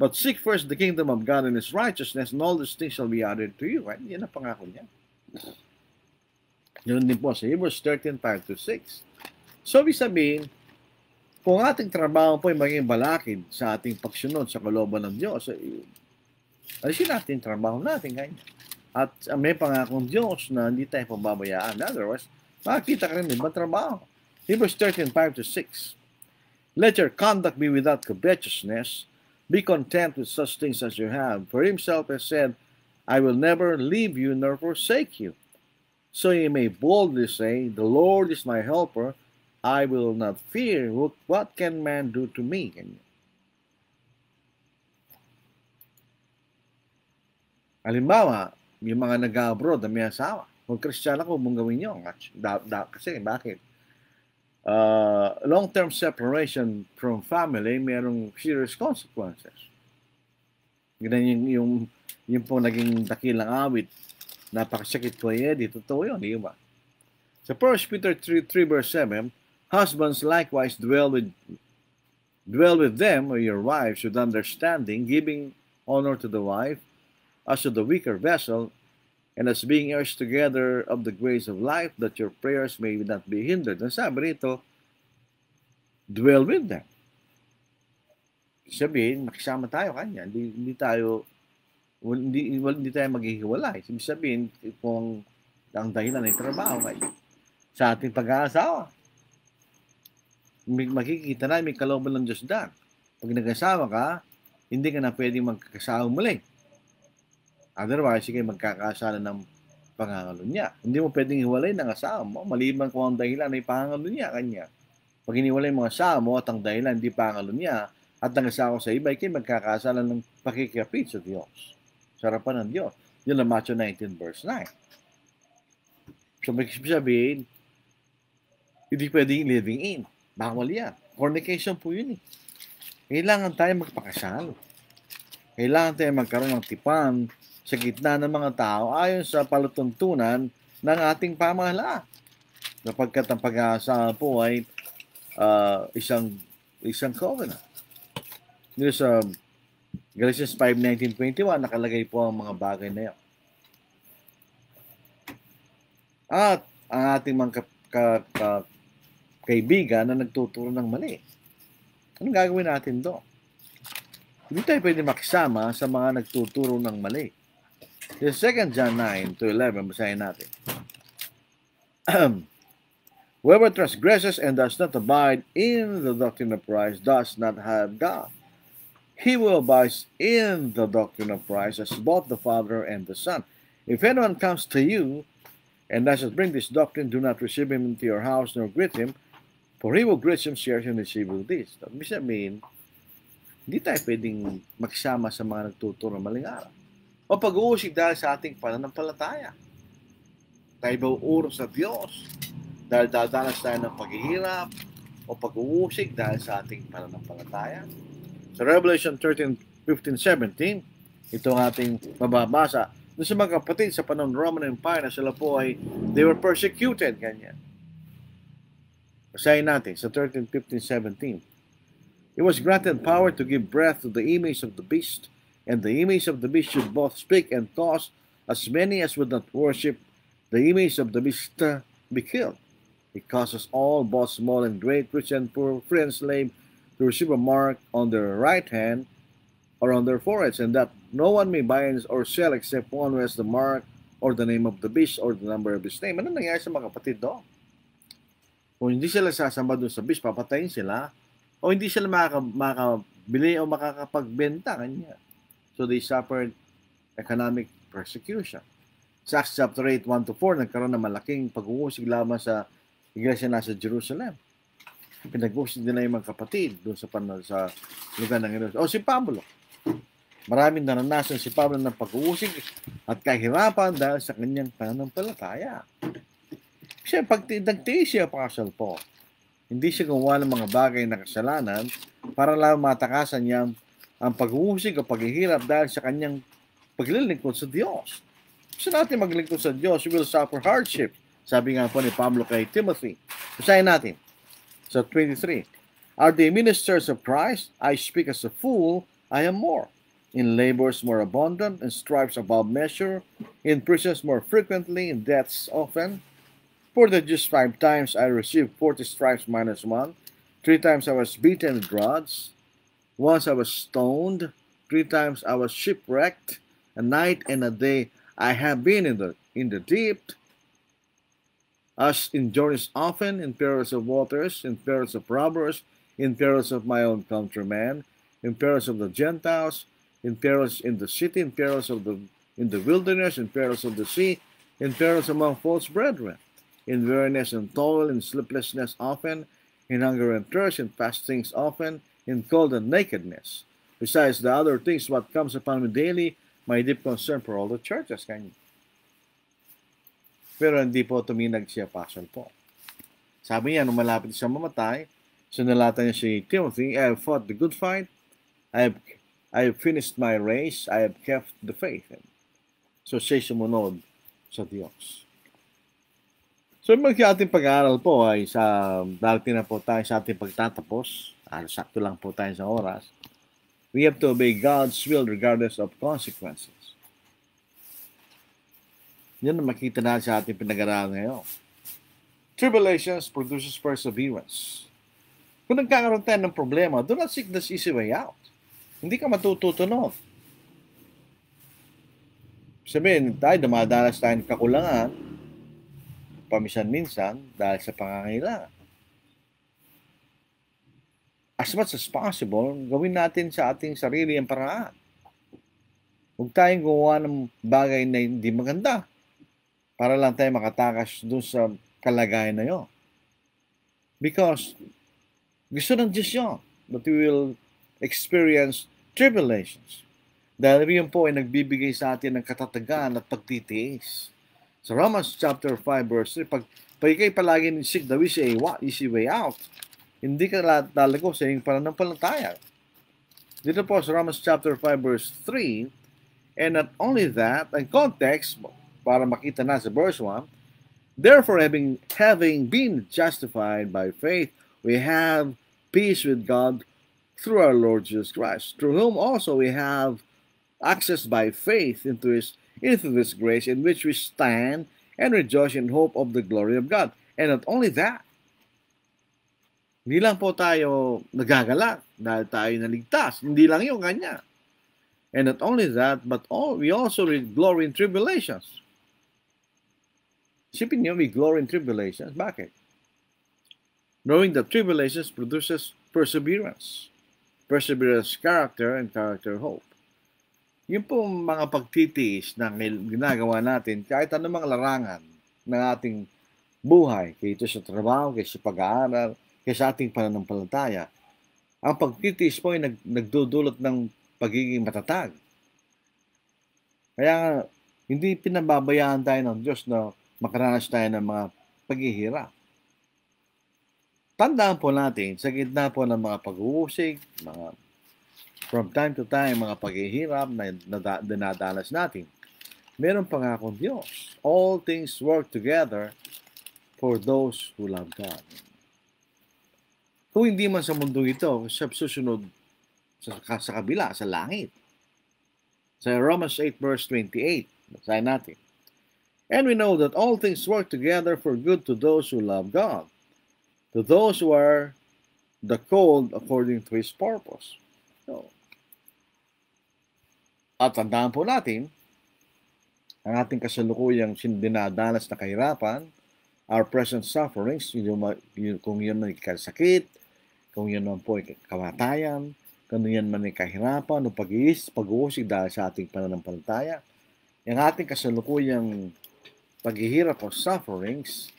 Speaker 2: but seek first the kingdom of God and His righteousness, and all these things shall be added to you. Right? Yan ang pangako niya. Yun din po sa Hebrews 13:5 to 6. So, ibig sabihin, kung ating trabaho po ay maging balakid sa ating pagsunod sa kalooban ng Diyos, alisin natin trabaho natin ganyan. At may pangakong Diyos na hindi tayo pababayaan. Otherwise, makikita ka rin ibang trabaho. Hebrews 13:5 to 6. Let your conduct be without covetousness. Be content with such things as you have. For himself has said, I will never leave you nor forsake you. So you may boldly say, the Lord is my helper. I will not fear. What can man do to me? Halimbawa, yung mga nag-abroad na may asawa. Kung Kristiyano ko, mong gawin nyo. Kasi bakit? Long-term separation from family, mayroong serious consequences. Ganyan yung po naging dakilang awit. Napakasakit ko totoo yun, di ba? Sa 1 Peter 3 verse 7, husbands likewise dwell with them, or your wives, with understanding, giving honor to the wife, as to the weaker vessel, and as being heirs together of the grace of life, that your prayers may not be hindered. Ang sabi rito, dwell with them. Sabihin, makisama tayo kanya. Hindi tayo hindi tayo maghihiwalay. Ibig sabihin, kung ang dahilan ay trabaho ay sa ating pag-aasawa, makikita na may kalooban ng Diyos dyan. Pag nag-asawa ka, hindi ka na pwedeng magkakasawa muli. Otherwise, sige, magkakasala ng pangangalunya. Hindi mo pwedeng hiwalay ng asawa mo, maliban kung ang dahilan ay pangangalunya kanya. Pag iniwalay mo ang asawa mo at ang dahilan hindi pangangalunya at ang asawa sa iba, kayo magkakasala ng pakikipit sa Diyos. Sa harapan ng Diyos. Yun ang Matthew 19 verse 9. So, may sabihin, hindi pwedeng living in. Bawal yan. Fornication po yun eh. Kailangan tayo magpakasal. Kailangan tayo magkaroon ng tipan sa gitna ng mga tao ayon sa palatuntunan ng ating pamahalaan. Sapagkat ang pag-aasawa po ay isang covenant. Dito sa Galatians 5:19-21, nakalagay po ang mga bagay na yan. At ang ating mga kaibigan na nagtuturo ng mali. Anong gagawin natin doon? Hindi tayo pwede makisama sa mga nagtuturo ng mali. Yung 2 John 9-11, basahin natin. Whoever transgresses and does not abide in the doctrine of Christ does not have God. He will abide in the doctrine of Christ as both the Father and the Son. If anyone comes to you and does not bring this doctrine, do not receive him into your house nor greet him, for he will greet sincere and receive with this. Ibig sabihin, hindi tayo pwedeng magsama sa mga nagtuturo ng maling aral. O pag-uusig dahil sa ating pananampalataya. Tayo ba uuro sa Diyos dahil dadanas tayo ng paghihirap o pag-uusig dahil sa ating pananampalataya. Sa Revelation 13:15-17, ito ang ating mababasa. Doon sa mga kapatid sa panahon ng Roman Empire na sila po ay they were persecuted, ganyan. Basahin natin sa 13:15-17. It was granted power to give breath to the image of the beast, and the image of the beast should both speak and cause as many as would not worship the image of the beast be killed. It causes all, both small and great, rich and poor, free and slave, to receive a mark on their right hand or on their foreheads, and that no one may buy or sell except one who has the mark or the name of the beast or the number of his name. Ano nangyari sa mga kapatid doon? Kung hindi sila sasamba doon sa beast, papatayin sila, o hindi sila makakabili o makakapagbenta kanya. So they suffered economic persecution. Sa Acts chapter 8, 1-4, nagkaroon ng malaking pag-uusig laban sa iglesia nasa Jerusalem. Pinag-uusig nila yung mga kapatid doon sa lugar ng Jerusalem. O si Pablo. Maraming naranasan si Pablo ng pag-uusig at kahirapan dahil sa kanyang pananampalataya. Kasi pag nagtiis siya pakasal po, hindi siya gumawa ng mga bagay na kasalanan para lang matakasan niya ang pag-uusig o paghihirap dahil sa kanyang paglilingkod sa Diyos. Gusto natin maglingkod sa Diyos, we will suffer hardship. Sabi nga po ni Pablo kay Timothy. Basahin natin sa 23. Are they ministers of Christ? I speak as a fool, I am more. In labors more abundant, in stripes above measure, in prisons more frequently, in deaths often. For the just 5 times I received 40 stripes minus 1. 3 times I was beaten with rods. Once I was stoned. 3 times I was shipwrecked. A night and a day I have been in the deep. As in journeys often, in perils of waters, in perils of robbers, in perils of my own countrymen, in perils of the Gentiles, in perils in the city, in perils in the wilderness, in perils of the sea, in perils among false brethren, in weariness and toil, in sleeplessness often, in hunger and thirst, in fastings often, in cold and nakedness. Besides the other things what comes upon me daily, my deep concern for all the churches. Pero hindi po tuminag si Apostle Paul. Sabi niya, nung malapit siya mamatay, sinalatan niya si Timothy, I have fought the good fight, I have finished my race, I have kept the faith. So siya sumunod sa Diyos. So ating pag-aaral po ay darating na po tayo sa ating pagtatapos. Sakto lang po tayo sa oras. We have to obey God's will regardless of consequences. Yan ang makita natin sa ating pinag-aralan ngayon. Tribulations produces perseverance. Kung nagkakaroon tayo ng problema, do not seek the easy way out. Hindi ka matututunod. Sabihin tayo, dumadalas tayo ng kakulangan, paminsan-minsan, dahil sa pangangailangan. As much as possible, gawin natin sa ating sarili ang paraan. Huwag tayong gumawa ng bagay na hindi maganda para lang tayo makatakas doon sa kalagayan na yun. Because gusto ng Diyos yun, that we will experience tribulations. Dahil yun po ay nagbibigay sa atin ng katatagan at pagtitiis. Sa Romans chapter 5 verse 3, pag ikay palagi seek the easy way out, hindi ka lalago sa iyong pananampalataya. Dito po sa Romans chapter 5 verse 3, and not only that, ang context, para makita na sa verse 1, therefore having been justified by faith, we have peace with God through our Lord Jesus Christ, through whom also we have access by faith into this grace in which we stand and rejoice in hope of the glory of God. And not only that, hindi lang po tayo nagagalak dahil tayo naligtas. Hindi lang yung kanya. And not only that, but we also glory in tribulations. Isipin niyo, we glory in tribulations. Bakit? Knowing that tribulations produces perseverance. Perseverance, character, and character, hope. Yung po mga pagtitiis na ginagawa natin, kahit anumang larangan ng ating buhay, kaya ito sa trabaho, kaya sa pag-aaral, kaya sa ating pananampalataya, ang pagtitiis po ay nagdudulot ng pagiging matatag. Kaya hindi pinababayaan tayo ng Diyos na makaranas tayo ng mga paghihirap. Tandaan po natin, sa gitna po ng mga pag-uusig, from time to time, mga paghihirap na dinadanas natin, meron pangakong Diyos. All things work together for those who love God. Kung hindi man sa mundong ito, sa susunod sa kabila, sa langit. Sa Romans 8 verse 28, basahin natin. And we know that all things work together for good to those who love God, to those who are the called according to His purpose. So, at tandaan po natin, ang ating kasalukuyang dinadanas na kahirapan, our present sufferings, kung yun ay kasakit, kung yun man po ay kamatayan, kung yun man ay kahirapan o pag-uusig dahil sa ating pananampalataya, ang ating kasalukuyang paghihirap o sufferings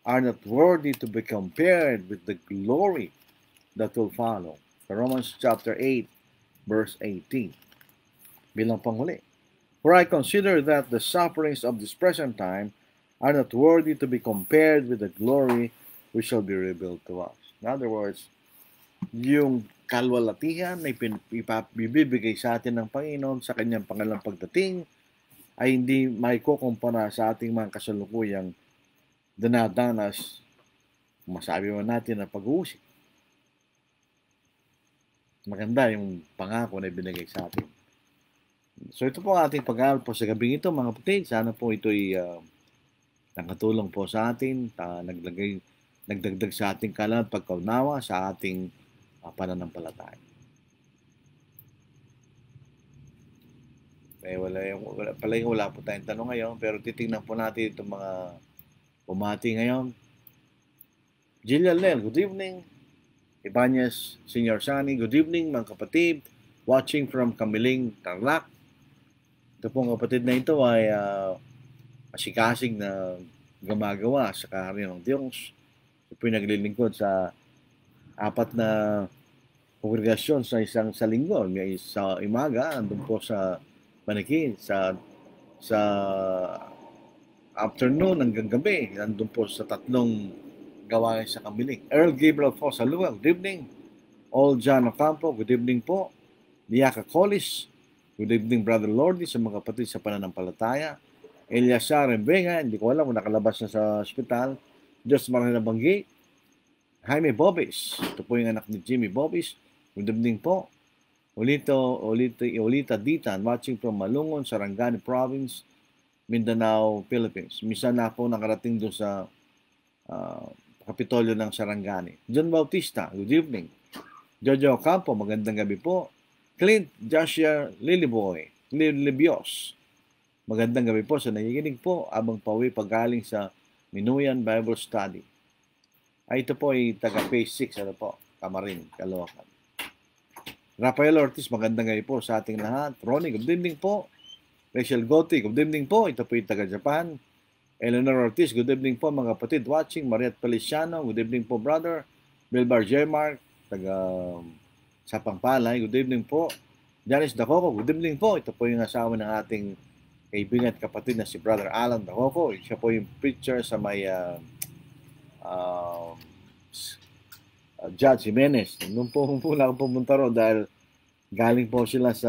Speaker 2: are not worthy to be compared with the glory that will follow. Romans chapter 8, verse 18. Bilang panghuli. For I consider that the sufferings of this present time are not worthy to be compared with the glory which shall be revealed to us. In other words, yung kalwalatihan na ibibigay sa atin ng Panginoon sa kanyang pangalang pagdating ay hindi may kukumpara sa ating mga kasalukuyang dinadanas, masabi mo natin na pag-uusig. Maganda yung pangako na ibinigay sa atin. So ito po ang ating pag-aaral po sa gabing ito, mga kapatid. Sana po ito'y nakatulong po sa atin, nagdagdag sa ating kaalaman at pagkaunawa sa ating pananampalataya. Wala po tayong tanong ngayon, pero titingnan po natin itong mga bumati ngayon. Jillian Lel, good evening. Ibanez Senior Sani, good evening mga kapatid. Watching from Kamiling, Tarlac. Ito pong kapatid na ito ay masikasig na gumagawa sa kaharian ng Diyos. Ito po yung naglilingkod sa 4 na kongregasyon sa linggo. May sa imaga, andun po sa Manikin, sa afternoon hanggang gabi, andun po sa 3 gawain sa Kamiling. Earl Gabriel po sa Luwag, good evening. All John Ocampo, good evening po. Diaka Collis, good evening Brother Lordy sa mga kapatid sa pananampalataya. Eliasar Rembenga, hindi ko alam kung nakalabas na sa ospital. Diyos marami na banggi. Jaime Bobis, ito po yung anak ni Jimmy Bobis. Good evening po. Olita Ditan, watching from Malungon, Sarangani Province, Mindanao, Philippines. Minsan na po nakarating doon sa Kapitolyo ng Sarangani. John Bautista, good evening. Jojo Ocampo, magandang gabi po. Clint Joshua Liliboy, Libios, Magandang gabi po sa nakikinig po abang pauwi pagaling sa Minuyan Bible Study. Ito po ay taga Phase 6, ano po, Camarin, Caloocan. Rafael Ortiz, magandang gabi po sa ating lahat. Ronnie, good evening po. Rachel Gotti, good evening po. Ito po yung taga Japan. Eleanor Ortiz, good evening po mga kapatid watching. Mariat Feliciano, good evening po brother. Bilbar J. Mark, taga Sapangpalay, good evening po. Janice Dacoco, good evening po. Ito po yung asawa ng ating kaibigan at kapatid na si Brother Alan Dacoco. Siya po yung preacher sa may Judge Jimenez. Nung po lang pumunta ro dahil galing po sila sa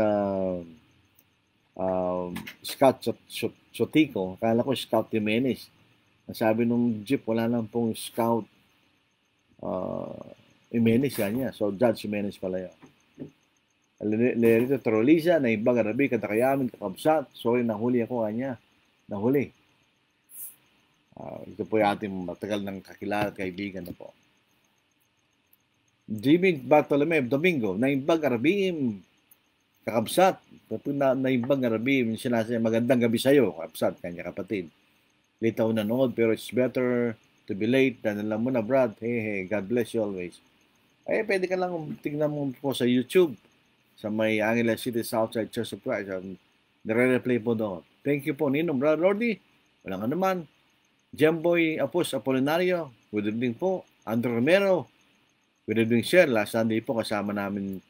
Speaker 2: Scout Chotico. Akala ko Scout Jimenez. Nasabi nung jeep, wala lang pong Scout Jimenez yan niya. So Judge Jimenez pala yun. Lerito Trolisa, na ibang Arabi, katakayamin, kakabsat. Sorry, nahuli ako kanya. Nahuli. Ito po yung ating matagal ng kakilala at kaibigan na po. Jimmy Bartolome Domingo, na ibang Arabi, kakabsat. Na ibang Arabi, sinasabi, magandang gabi sa'yo, kakabsat, kanya kapatid. Late ako nanood, pero it's better to be late than alam mo na, Brad. Hey, God bless you always. Pwede ka lang tingnan mo po sa YouTube. Sa may Angeles City Southside Church of Christ. Nire-replay po doon. Thank you po, Ninong, Brother Lordy. Walang anuman. Jemboy Apos Apolinario, good evening po. Andrew Romero, good evening, sir. Last Sunday po kasama namin,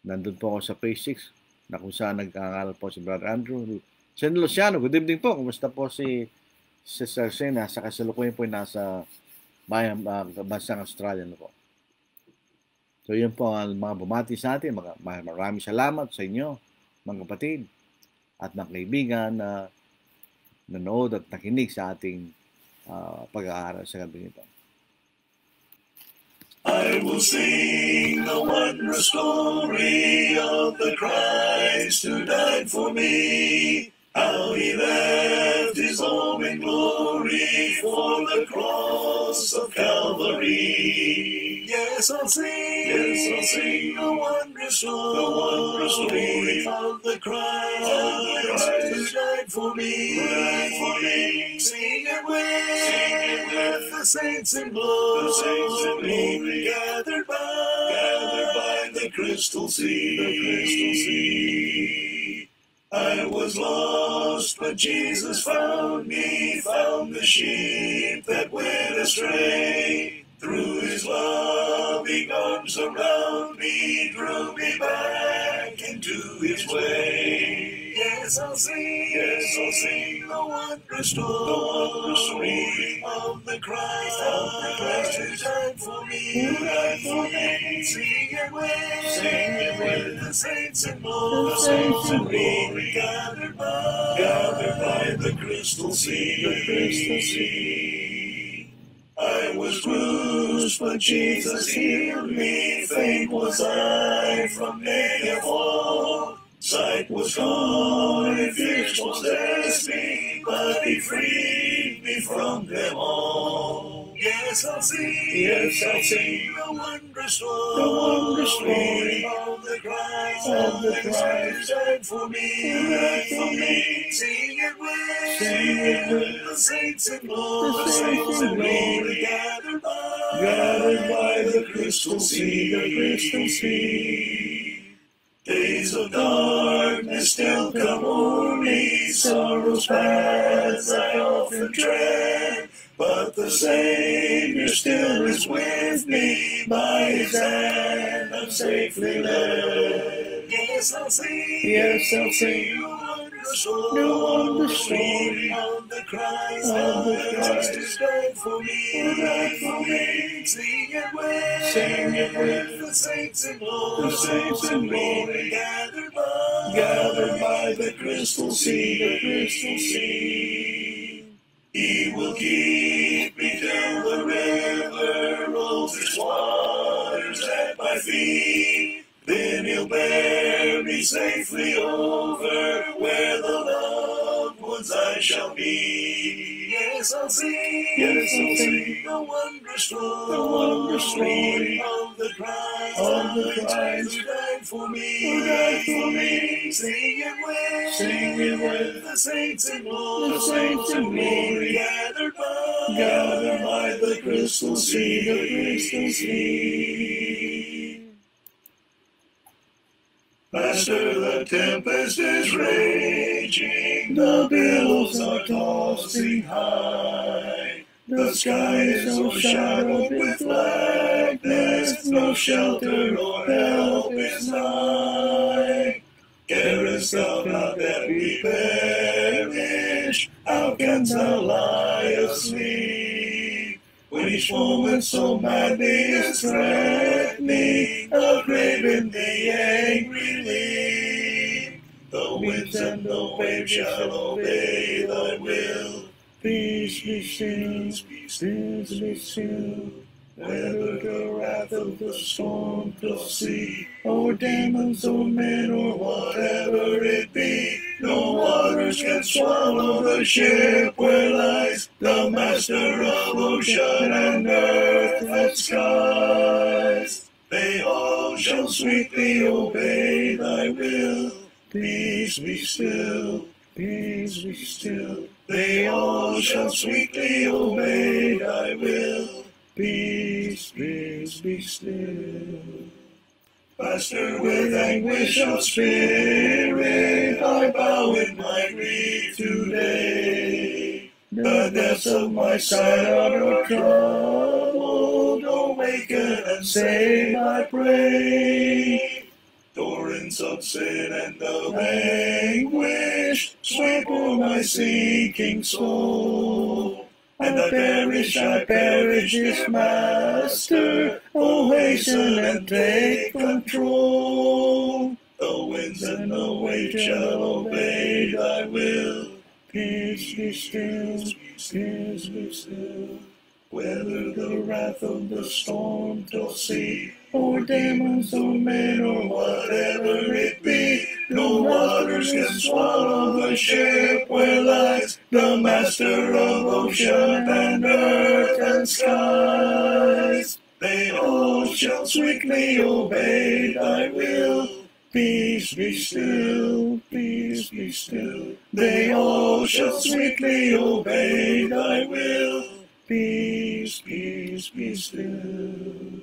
Speaker 2: nandun po ako sa Phase 6, na kung saan nagkakaral po si Brother Andrew. Sen Luciano, good evening po. Kumusta po si Sister Sena? Sa kasalukuyan po nasa bansang Australia na po. So yun po ang mga bumati sa atin. Maraming salamat sa inyo, mga kapatid at mga kaibigan na nanood at nakinig sa ating pag-aaral sa gabi nito.
Speaker 1: I will sing the wondrous story of the Christ who died for me. How he left his home in glory for the cross of Calvary. Yes, I'll sing the wondrous story of the Christ who died for me. Sing it with the saints in glory, gathered by the crystal sea. I was lost, but Jesus found me, found the sheep that went astray. Through his loving arms around me, drew me back into his way. Yes, I'll sing the wondrous story of the Christ who died for me. Sing it with the saints in glory, gathered by the crystal sea. I was bruised, but Jesus healed me. Faint was I from many a fall. Sight was gone, and fears possessed me, but he freed me from them all. Yes, I'll sing the wondrous story of the Christ who died for me. Sing it with the saints in glory, gathered by the crystal sea. Days of darkness still come o'er me, sorrow's paths I often tread, but the Savior still is with me, by his hand I'm safely led. Yes, I'll sing the wondrous story of the Christ who died for me. Sing it with the saints in glory, gathered by the crystal sea. He will keep me till the river rolls its waters at my feet. Then he'll bear me safely over where the loved ones I shall meet. Yes, I'll sing the wondrous story of the Christ on the Christ who died for me, singing with the saints in glory, gathered by the crystal sea. Master, the tempest is raging, the billows are tossing high. The sky is overshadowed with blackness, no shelter or help is nigh. Carest thou not that we perish? How canst thou lie asleep? When each moment so madly is threatening, a grave in the angry leap. The winds and the waves shall obey thy will. Peace be still, peace be still. Whether the wrath of the storm shall see, or demons, or men, or whatever it be, no waters can swallow the ship where lies the Master of ocean and earth and skies. They all shall sweetly obey thy will. Peace be still, peace be still. They all shall sweetly obey thy will. Peace, peace, be still. Master, with anguish of spirit, I bow in my grief today. The depths of my sight are troubled. Awaken and save, I pray. Torrents of sin and of anguish sweep o'er my sinking soul. And I perish, this Master. Oh, hasten and take control. The winds and the waves shall obey thy will. Peace be still, peace be still. Whether the wrath of the storm shall see, or demons, or men, or whatever it be, no waters can swallow the ship where lies the Master of ocean and earth and skies. They all shall sweetly obey thy will. Peace be still, peace be still. They all shall sweetly obey thy will. Peace, peace, be still.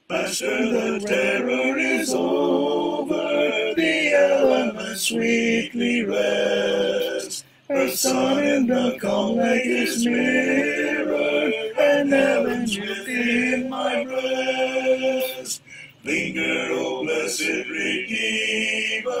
Speaker 1: Master, the terror is over, the elements sweetly rest. Earth, sun, and the calm like his mirror, and heaven's within my breast. Linger, O blessed Redeemer,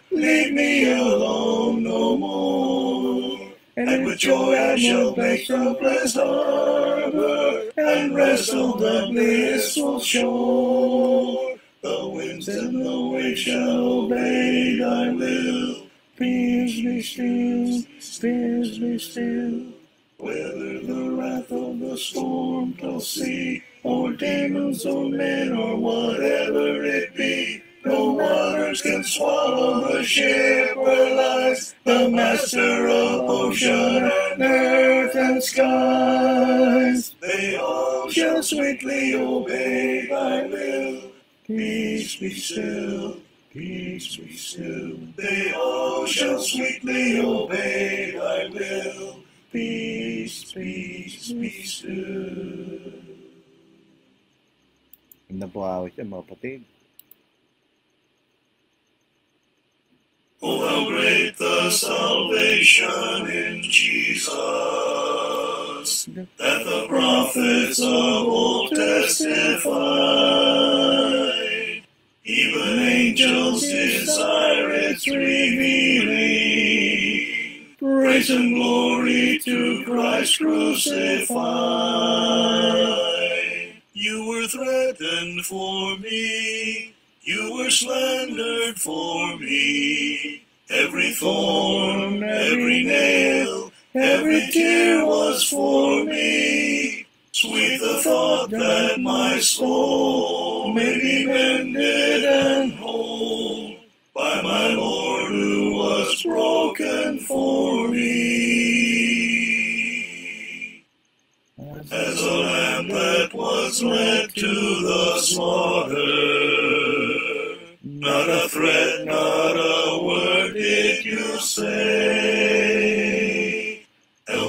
Speaker 1: leave me alone no more. And with joy I shall make the blessed harbor, and rest on the blissful shore. The winds and the waves shall obey thy will. Peace be still, peace be still. Whether the wrath of the storm shall see, or demons, or men, or whatever it be, no waters can swallow the ship where lies the Master of ocean and earth and skies. They all shall sweetly obey thy will. Peace be still, peace be still. They all shall sweetly obey thy will. Peace, peace, be still.
Speaker 2: Ganda po awit yan, mga kapatid.
Speaker 1: Oh, how great the salvation in Jesus, that the prophets of old testified. Even angels desire its revealing. Praise and glory to Christ crucified. You were threatened for me. You were slandered for me. Every thorn, every nail, every tear was for me. Sweet the thought that my soul may be mended and whole by my Lord who was broken for me. As a lamb that was led to the slaughter,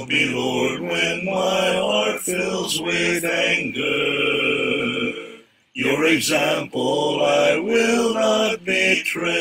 Speaker 1: Help me, Lord, when my heart fills with anger. Your example I will not betray.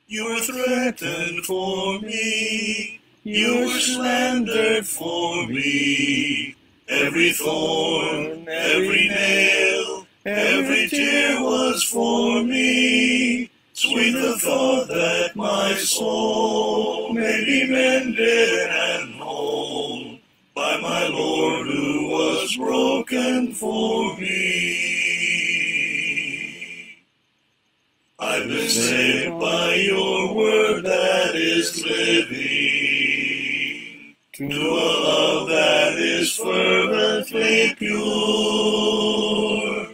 Speaker 1: You were threatened for me. You were slandered for me. Every thorn, every nail, every tear was for me. Sweet the thought that my soul may be mended and whole by my Lord who was broken for me. I've been saved by your word that is living, to a love that is fervently pure.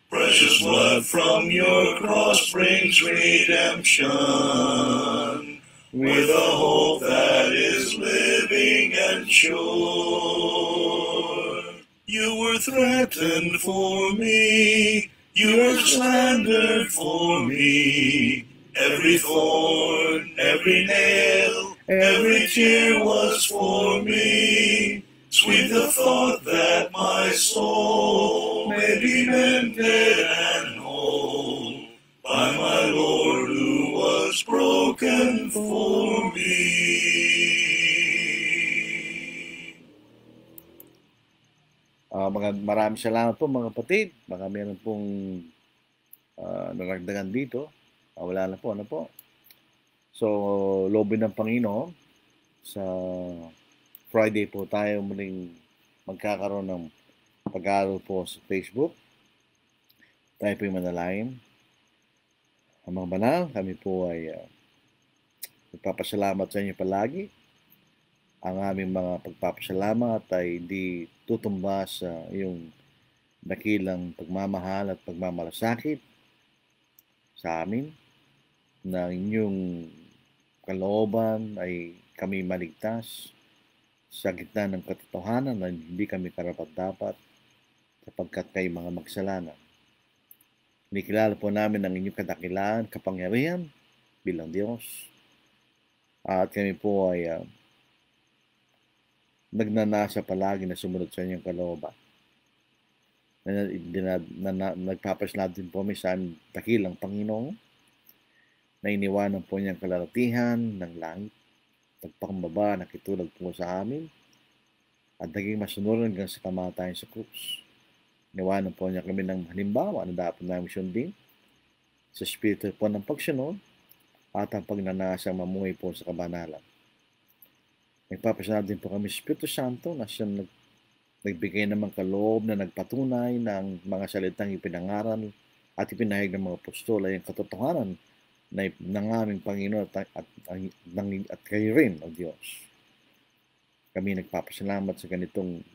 Speaker 1: Precious blood from your cross brings redemption, with a hope that is living and sure. You were threatened for me, you were slandered for me. Every thorn, every nail, every tear was for me. Sweet the thought that my soul may be mended and whole by my Lord who was broken for me.
Speaker 2: Maraming salamat po mga kapatid. Baka meron pong naragdagan dito. Wala na po, ano po. So, loobin ng Panginoon, sa Friday po tayo muling magkakaroon ng pag-aaral po sa Facebook. Tayo po yung manalangin. Ang mga banal, kami po ay nagpapasalamat sa inyo palagi. Ang aming mga pagpapasalamat ay hindi tutumba sa iyong dakilang pagmamahal at pagmamalasakit sa amin, na inyong kalooban ay kami maligtas sa gitna ng katotohanan na hindi kami karapat-dapat sapagkat kayo mga magsalanan. Inikilala po namin ang inyong kadakilaan, kapangyarihan bilang Diyos. At kami po ay nagnanasa palagi na sumunod sa inyong kalooban. Nagpapasalamat din po kami sa dakilang Panginoon na iniwanan po niyang kalalatihan ng langit, nagpakambaba, nakitulog po sa amin, at naging masunuran hanggang sa kamatayan sa krus. Iniwanan po niya kami ng halimbawa na dapat namin sundin sa espiritu po ng pagsunod at ang pagnanasang mamuhay po sa kabanalan. Nagpapasalamat din po kami sa Espiritu Santo na siyang nagbigay ng mga kaloob na nagpatunay ng mga salitang ipinangaral at ipinahayag ng mga apostol ay ang katotohanan ng aming Panginoon at kayo rin, o Diyos. Kami nagpapasalamat sa ganitong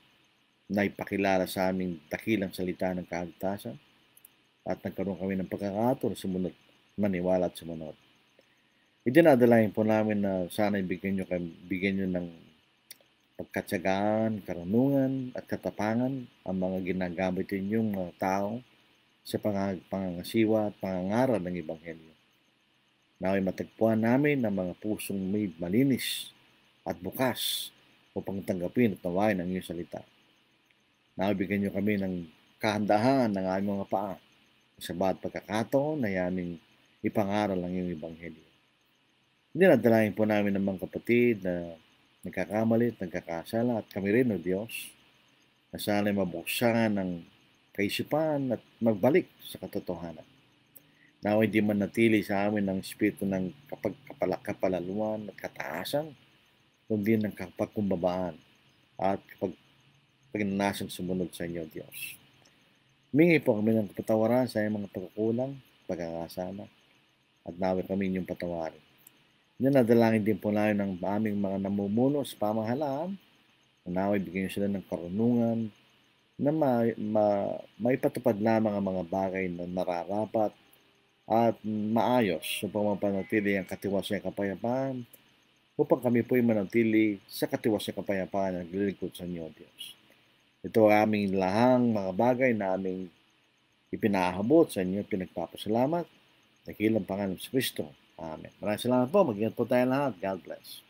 Speaker 2: naipakilala sa aming dakilang salita ng kaligtasan at nagkaroon kami ng pagkakataon sumunod, maniwala at sumunod. Idinadalayan po namin na sana bigyan nyo ng pagkatsagaan, karunungan at katapangan ang mga ginagamit ninyong mga tao sa pangangasiwa at pangangaral ng Ebanghelyo. Nawa'y matagpuan namin ang mga pusong may malinis at bukas upang tanggapin at nawain ang iyong salita. Nawa'y bigyan nyo kami ng kahandahan ng aming mga paa sa bawat pagkakataon na aming ipangaral ang iyong Ebanghelyo. Dinadalayan po namin ng mga kapatid na nagkakamali at nagkakasala at kami rin, o Diyos, na sana'y mabuksan ng kaisipan at magbalik sa katotohanan. Nawa'y di man natili sa amin ng espiritu ng kapalaluan at kataasan, kundi ng kapagkumbabaan at pagnanasang sumunod sa inyo, Diyos. Humingi po kami ng kapatawaran sa iyong mga pagkukulang, pagkakasala, at nawa'y kami inyong patawarin. Nadalangin din po namin ng aming mga namumuno sa pamahalaan, na nawa'y bigyan sila ng karunungan na maipatupad lamang ang mga bagay na nararapat at maayos upang mapanatili ang katiwasang kapayapaan, upang kami po ay manatili sa katiwasang kapayapaan na naglilingkod sa inyo, Diyos. Ito ang aming lahang mga bagay na aming ipinahabot sa inyo, pinagpapasalamat. Dakilang pangalan sa Kristo. Amen. Maraming salamat po. Mag-ingat po tayo lahat. God bless.